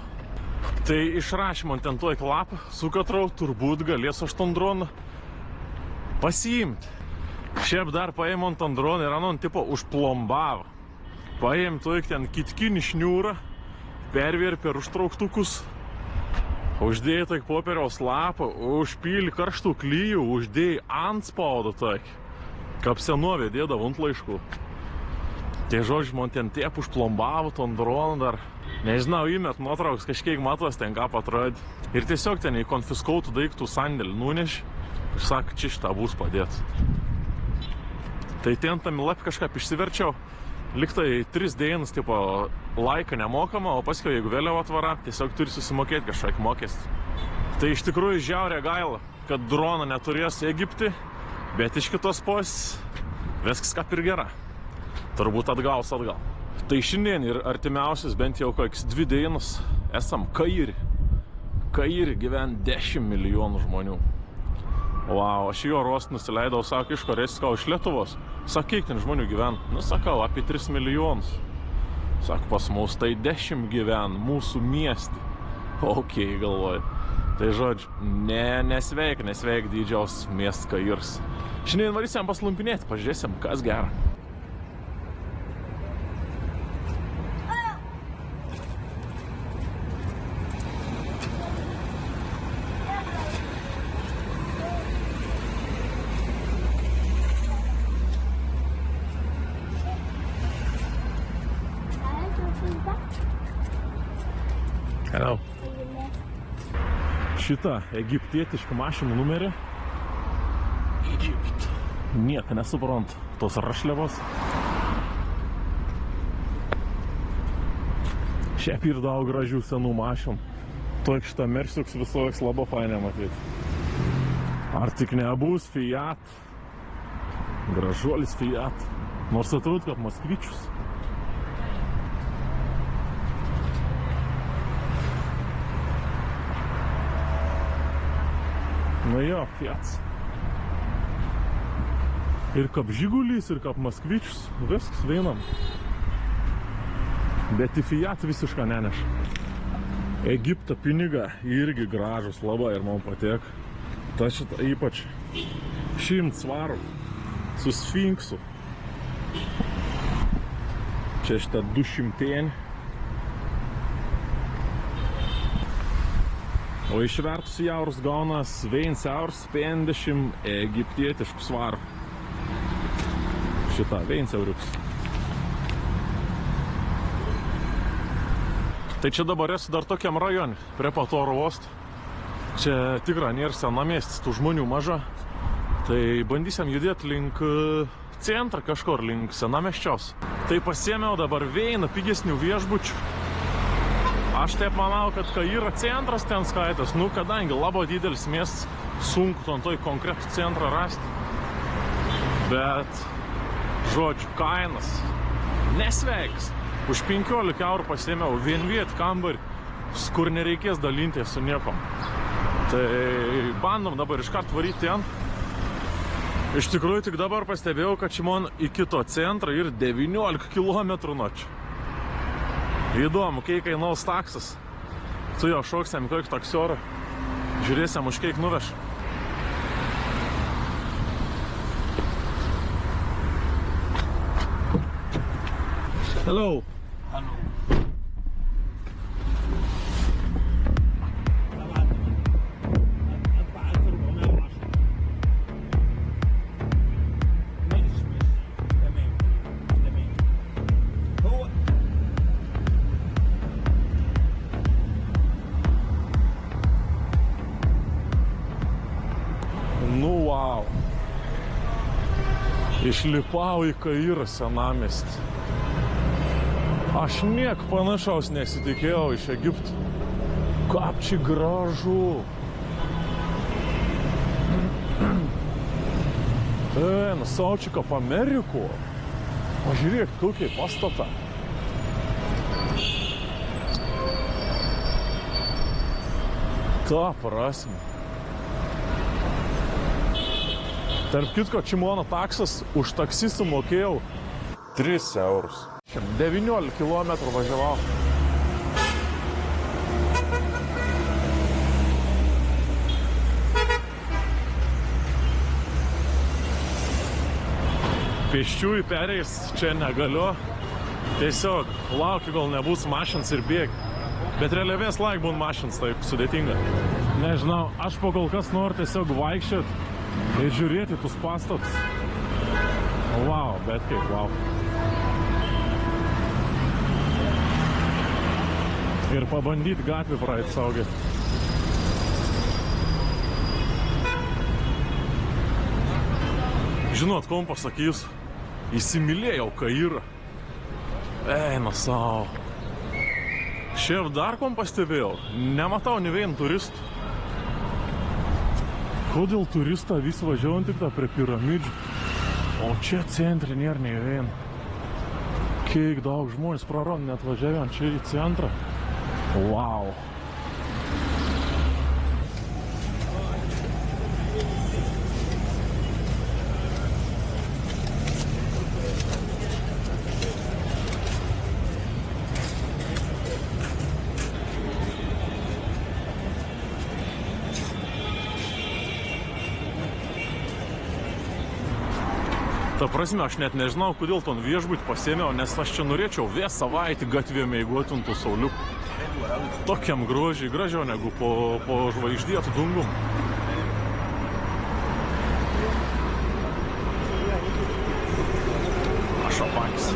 Tai išrašymą ten toj klapą, su katrau turbūt galėsiu aš ton droną pasiimti. Šiaip dar paėmant ton droną ir anon tipo užplombavo. Paėm toj ten kitkinį šniūrą, pervėr per užtrauktukus, uždėjai taik popieriaus lapą, užpylį karštų klyjų, uždėjai ant spaudo taik, kaip senovė dėdavo ant laiškų. Tai žodžiu, man ten tiep užplombavo ton droną dar. Nežinau, įmet nuotrauks kažkiek matos ten ką patrodė. Ir tiesiog ten į konfiskautų daiktų sandėlį nuneš ir sako, čia šitą bus padėt. Tai ten tam lap kažką išsiverčiau. Liktai 3 dienas, tipo, laiką nemokama, o paskui, jeigu vėliau atvara, tiesiog turi susimokėti kažkokį mokestį. Tai iš tikrųjų žiaurė gaila, kad droną neturės Egipte, bet iš kitos pusės viskas kaip ir gera. Turbūt atgaus atgal. Tai šiandien ir artimiausias bent jau koks 2 dienas esam Kaire. Kaire gyvena 10 milijonų žmonių. Wow, aš jo rost nusileidau, sako, iš Korejos, sakau, iš Lietuvos. Sako, kiek ten žmonių gyvena? Nu, sakau, apie 3 milijonus. Sako, pas mus tai 10 gyvena mūsų miestį. Ok, galvoju. Tai žodžiu, nesveik didžiaus miestas Kairas. Šiandien varysim paslumpinėti, pažiūrėsim, kas gera. Hello. Šitą egiptietišką mašinų numerį. Egypt. Nieko nesuprant tos rašliavos. Šiaip ir daug gražių senų mašinų. Toks šitą Mersuks visoks labai fainė matyti. Ar tik nebus Fiat? Gražuolis Fiat. Nors atrodo kaip Moskvičius. Nu jo, Fiat. Ir kaip Žigulys, ir kaip Moskvičius, viskas vienam. Bet į Fiat visišką neneša. Egipto piniga irgi gražus labai ir man patiek. Ta šitą ypač 100 svarų su sfinksu. Čia šitą 200. O išvertus į eurus gaunas 1 euras 50 egiptietiškų svarų. Šitą 1 euriuks. Tai čia dabar esu dar tokiam rajone, prie pat oro uosto. Čia tikrai nėra senamiestis, tų žmonių maža. Tai bandysim judėti link centrą kažkur, link senamiesčiaus. Tai pasiėmiau dabar vieną pigesnių viešbučių. Aš taip manau, kad Kairo centras ten skaitas, nu, kadangi labai didelis miestas, sunku ten toj konkretų centrą rasti. Bet, žodžiu, kainas nesveiks. Už 15 eurų pasiėmiau vienvietį kambarį, kur nereikės dalintis su niekom. Tai bandom dabar iškart varyti ten. Iš tikrųjų, tik dabar pastebėjau, kad čia man iki to centro ir 19 km nuo čia. Įdomu, kiek kainuos taksas. Tu jo šoksim kokį taksiorą. Žiūrėsim, už kiek nuveš. Hello. Hello. Išlipau į Kairo senamiestį. Aš niek panašaus nesitikėjau iš Egipto. Kaip čia gražu. Nusau čia kaip Ameriko. Pažiūrėk, kokie pastatą. Ta prasme. Tarp kitko, Čimono taksas už taksi sumokėjau 3 eurus. 19 km važiavau. Pėsčiųjų perėjus čia negaliu. Tiesiog laukiu, gal nebus mašins ir bėg. Bet realiavės laik būn mašins, taip sudėtinga. Nežinau, aš po kol kas noriu tiesiog vaikščiot ir žiūrėti tus pastatus. Wow, bet kaip wow. Ir pabandyti gatvį praeit saugiai. Žinot, kom pasakys, įsimylėjau Kairą. Eina savo. Šiaip dar kom pastebėjau, nematau ne vien turistų. Kodėl turistą vis važiuojant tik tą prie piramidžių? O čia centre nėra ne vien. Kiek daug žmonės prarand net važiavant čia į centrą. Wow. Ta prasme, aš net nežinau, kodėl ton viešbutį pasėmiau, nes aš čia norėčiau vis savaitį gatvėm įguotintų sauliukų. Tokiam grožiai, gražiau negu po žvaigždėtų dungum. Aš apakis.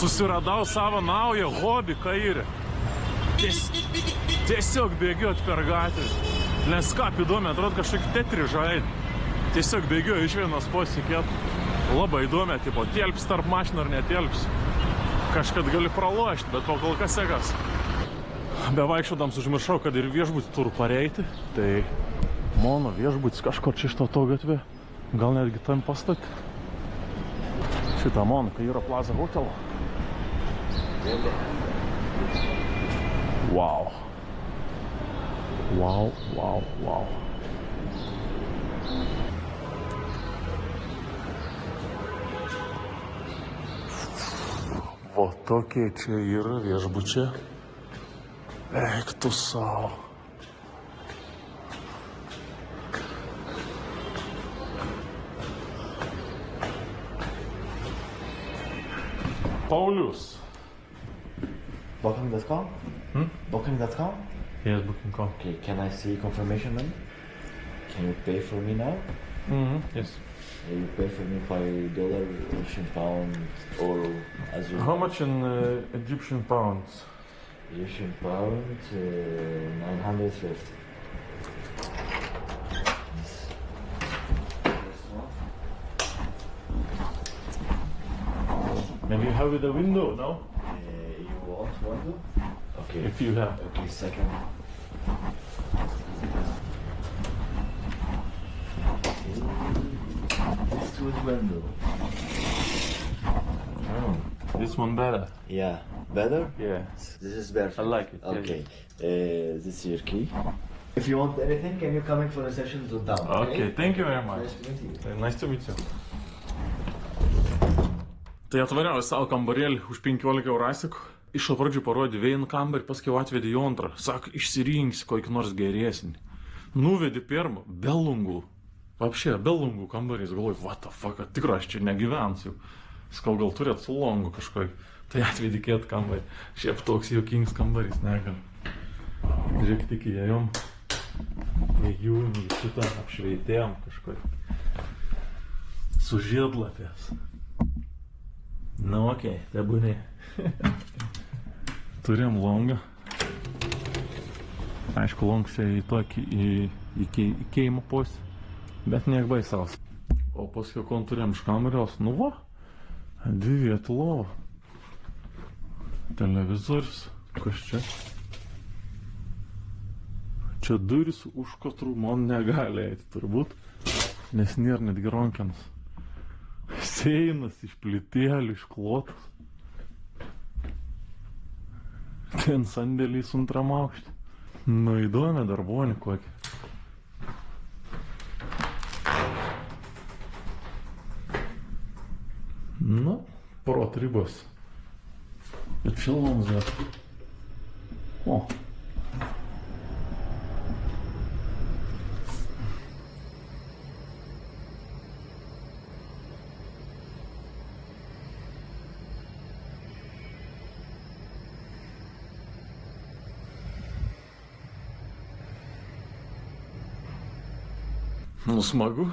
Susiradau savo naują hobį Kairę. Tiesiog bėgiot per gatvę. Nes ką įdomi, atrodo kažkaip tetri žaidė. Tiesiog bėgiu iš vienos posikėtų. Labai įdomi, tipo, telps tarp mašinų ar netelps. Kažkad gali pralošti, bet po kol kas sekas. Bevaikščiodams užmiršau, kad ir viešbutį turiu pareiti. Tai mano viešbutis kažkur čia iš to gatvė. Gal netgi tam pastatė. Šitą mano Kairo Plaza hotelą. Wow. Wow, wow, wow. Va tokie čia yra viešbučiai. Eik tu savo. Paulius. Booking.com? Booking.com? Yes, Booking.com. Okay, can I see confirmation then? Can you pay for me now? Yes. You pay for me by dollar, Egyptian pound, or as you... How much in Egyptian pounds? Egyptian pound, 950. Maybe you have it a window, no? You want window? Okay. If you have. Okay, second. This with window. Oh, this one better. Yeah, better? Yeah. This is better. I like it. Okay. This is your key. If you want anything, can you come in for a session to down? Okay, thank you very much. Nice to meet you. Nice to meet you. Tai atvariau savo kambarėlį už 15 eurasikų. Iš pradžių parodė vieną kambarį, paskui atvedė į antrą. Sako, išsirinksi kokį nors geresnį. Nuvedė pirmą, be lungų. Vapšė, be lungų kambarys. Galvoju, what the fuck, tikrai aš čia negyvensiu. Sakau, gal turėt su longu kažkokį. Tai atvedė kitą kambarį. Šiaip toks juokingas kambarys, negal. Žiūrėk, tik įėjom. Įjūnį šitą apšveitėjom kažkokį. Su žiedlapės. Na, okei, tebūnė. Turėjom longą. Aišku, longsiai į tokį įkeimą posį, bet niek baisaus. O paskui, kon turėjom iš kameros, nu va, 2 vietų lova. Televizorius, kas čia? Čia duris už katrų man negali eiti, turbūt, nes nėra netgi ronkenas. Seinas iš plytėlių, iš klotas. Ten sandėlys antram aukštį. Nu, įdomi darbonį kokį. Nu, prot ribos. Bet šilvams dar. O. Nu, smagu.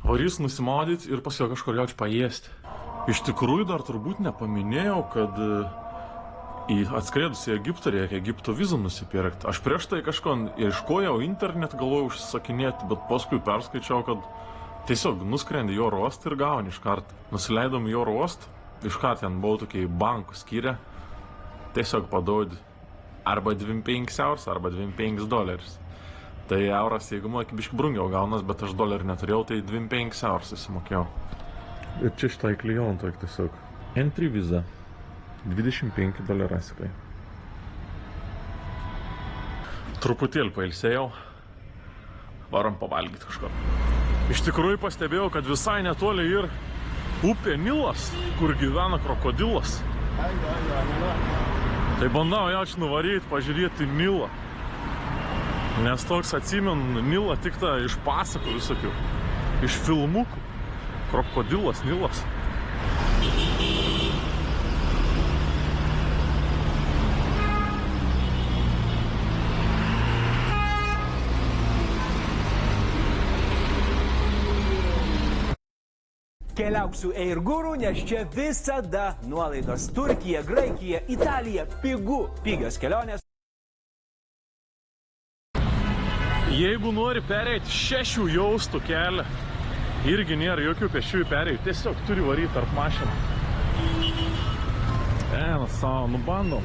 Varys nusimaudyti ir paskui kažkur jaučiu paėsti. Iš tikrųjų dar turbūt nepaminėjau, kad atskridus į Egiptą reikia Egipto vizą nusipirkti. Aš prieš tai kažko ieškojau internetu, galvojau užsisakinėti, bet paskui perskaičiau, kad tiesiog nuskrendi į oro uostą ir gauni iš karto. Nusileidom į oro uostą, iš karto ten buvau tokiai bankų skyrę. Tiesiog paduodi arba 25 eurus, arba 25 dolerius. Tai euras, jeigu man biškai brungiau gaunas, bet aš dolerį neturėjau, tai 25 eurus susimokėjau. Ir čia šitą įklijau ant tokį tiesiog. Entry visa. 25 dolerasikai. Truputėlį pailsėjau. Varom pavalgyti kažko. Iš tikrųjų pastebėjau, kad visai netoli ir upė Nilas, kur gyvena krokodilas. Tai bandau jaučiu nuvaryti, pažiūrėti Nilą. Nes toks atsimenu Nilą tik tą iš pasakų visokių. Iš filmukų. Krokodilas Nilas. Keliauk su Air Guru, nes čia visada nuolaidos. Turkija, Graikija, Italija, pigios kelionės. Jeigu nori pereiti 6 jaustų kelią, irgi nėra jokių pešiųjų perėjų, tiesiog turi varyti tarp mašinų. Na savo, nu bandom.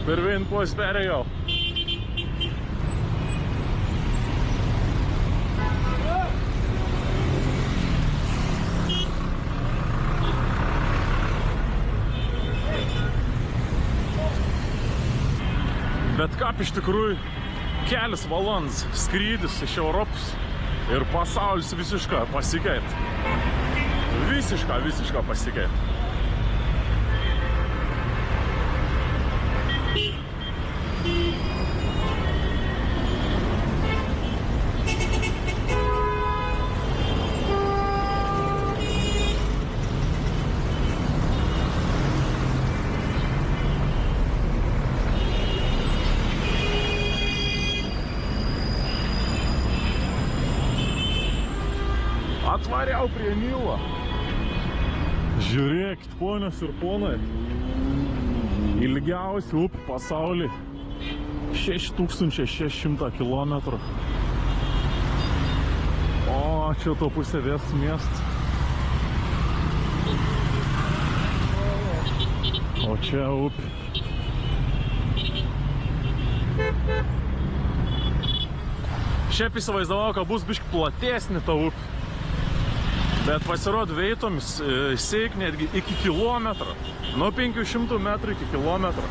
Per vieną pos perėjau. Bet kaip iš tikrųjų kelias valandas skrydis iš Europos ir pasaulis visiškai pasikeitė. Visiškai pasikeitė. Atvariau prie Nilo. Žiūrėkit, ponios ir ponai. Ilgiausia upė pasaulyje. 6600 kilometrų. O, čia to pusė vės miestas. O čia upė. Šiaip įsivaizdavau, kad bus biškai platesnė ta upė. Bet pasirodo veitomis seik netgi iki kilometrą. Nuo 500 metrų iki kilometrą.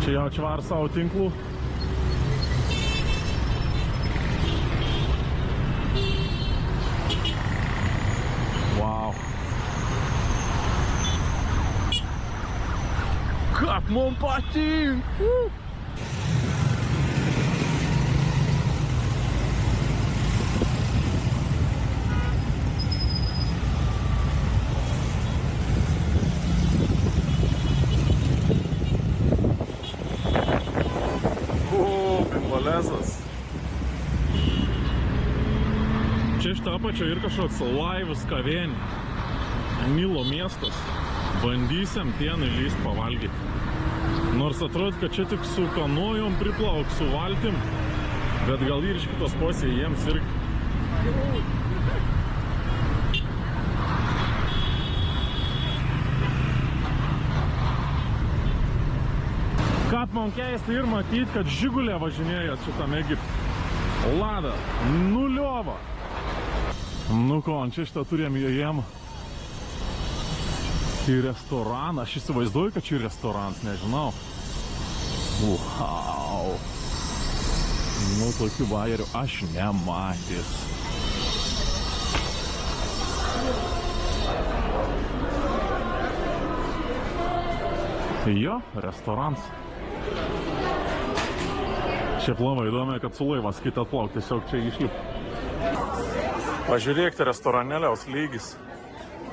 Čia jau čvar savo tinklų. Wow. Как man patinka! apačio ir kažkoks laivas kavienė. Nilo miestas. Bandysim ten įlyst pavalgyti. Nors atrodo, kad čia tik su kanojom priplauk, su valtim, bet gal ir iš kitos pusės jiems irgi. Kad man keista ir matyti, kad Žigulė važinėjas šitam Egipte. Lada, nuliova. Nu ko, čia šitą turėjom jojėm į restoraną. Aš įsivaizduoju, kad čia restoranas, nežinau. Wow. Nu, tokių bajerių aš nematys. Jo, restoranas. Šiaip labai įdomi, kad su laivas kitą atplauk, tiesiog čia išlip. Pažiūrėkite, restoranėliaus lygis.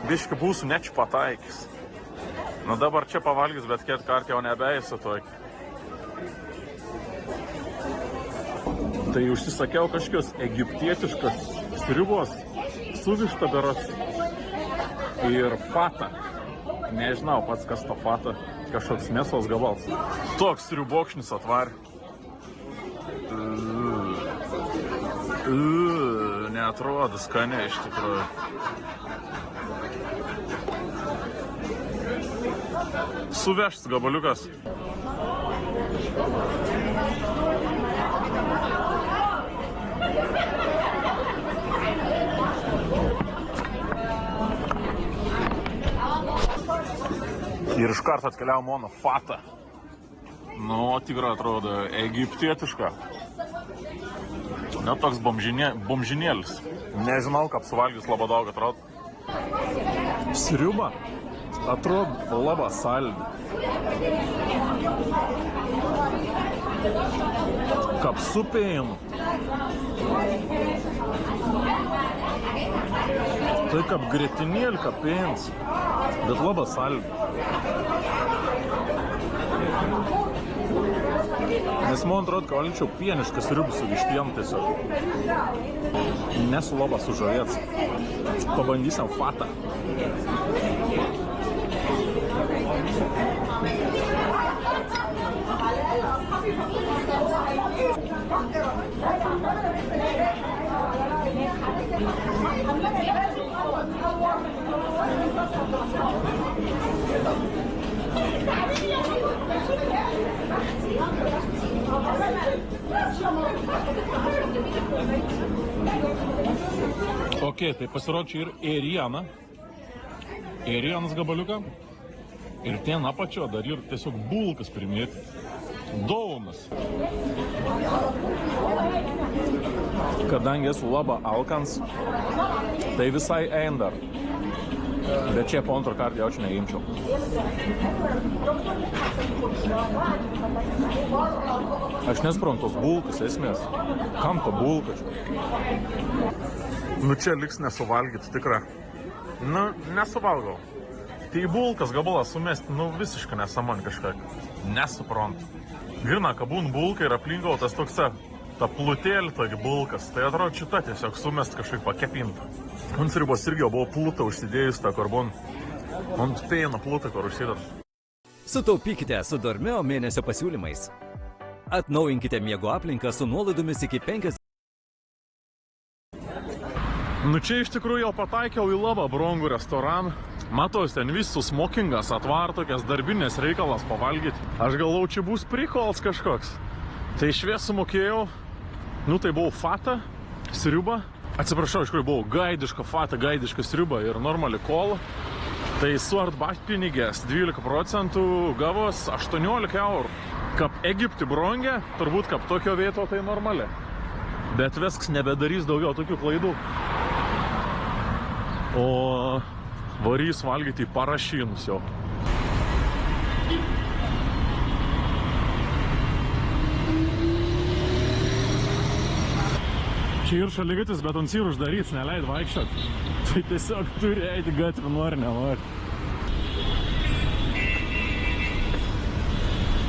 Biški būsiu ne čia pataikys. Nu dabar čia pavalgys, bet kiek kart jau nebeįsiu tokį. Tai užsisakiau kažkokios egiptietiškos sriubos, suvišta berods ir fata. Nežinau pats, kas to fata, kažkoks mėsos gabals. Toks sriubokšnis atvarė. Neatrodo skaniai iš tikrųjų. Suveštas gabaliukas. Ir iš karto atkeliavo mano fata. Nu, tikrai atrodo egiptietiška. Net toks bomžinėlis. Nežinau, kaip suvalgys labai daug atrodo. Sriuba atrodo labai saldi. Kaip supėjimų. Tai kaip grietinėlka pėns, bet labai saldi. Nes man atrodo, kad valgyčiau pienišką sriubą su vištiem tiesiog. Nesu labai sužavėtas. Pabandysim fatą. Ok, tai pasirodžia ir ėrienas gabaliuką ir ten apačio dar ir tiesiog bulkas primėti. Daunas. Kadangi esu labai alkans, tai visai ein dar. Bet čia po antrą kartą jau čia neimčiau. Aš nesprantu tos bulkas esmės. Kam to bulka čia? Nu čia liks nesuvalgyti tikrai. Nu, nesuvalgau. Tai bulkas gabalas sumesti, nu visiškai nesamon kažką. Nesuprantu. Grina, kabūn bulka ir aplinkau tas toks ta plutėlį tokį bulkas. Tai atrodo šita tiesiog sumest kažkaip pakepinta. Ant sriubos irgi buvo pluta užsidėjus tą karbon. Ant peino pluta, kur užsidėt. Sutaupykite su Dormeo mėnesio pasiūlymais. Atnaujinkite miego aplinką su nuolaidomis iki 50. Nu čia iš tikrųjų jau pataikiau į labai brangų restoraną. Matos, ten visus smokingas atvar tokias darbinės reikalas pavalgyti. Aš galvau, čia bus prikols kažkoks. Tai išvies sumokėjau. Nu tai buvo fata, sriuba. Atsiprašau, iš kurių buvo gaidiška fata, gaidiška sriuba ir normali kola. Tai suart bachtpinigės 12% gavos 18 eurų. Kap Egipti brangė, turbūt kap tokio vieto tai normali. Bet viskas nebedarys daugiau tokių klaidų. O varys valgyti į parašynus jau. Čia ir šaligatis, bet ant syrų uždaryts, neleid vaikščiot. Tai tiesiog turi eiti gatvį, nori, nenori.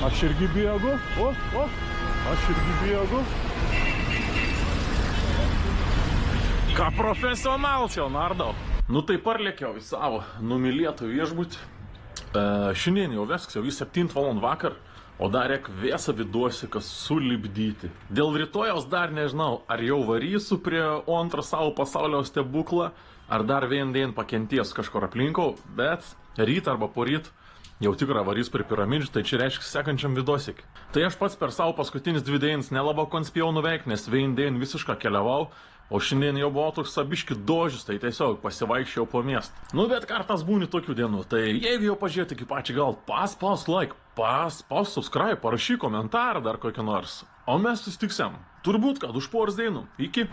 Aš irgi bėgu. Aš irgi bėgu. Ką profesionalas jau nardau. Nu tai parlėkiau į savo numylėtų viešbutį. Šiandien jau vesks jau į 7 valandą vakar, o dar reik vėsą viduosi, kas sulibdyti. Dėl rytojaus dar nežinau, ar jau varysiu prie antrą savo pasaulio stebuklą, ar dar vien pakenties kažkur aplinkau, bet ryt arba poryt jau tikrą varys prie piramidžių, tai čia reiškia sekančiam vidosik. Tai aš pats per savo paskutinis 2 dienas nelabą konspėjau nuveikti, nes vien dien visišką keliavau, o šiandien jau buvo toks sabiški dožis, tai tiesiog pasivaikščiau po miestą. Nu, bet kartas būni tokių dienų, tai jeigu jau pažiūrėti iki pačią gal, paspaus like, paspaus subscribe, parašy komentarą dar kokį nors. O mes susitiksem. Turbūt, kad už poros dienų. Iki.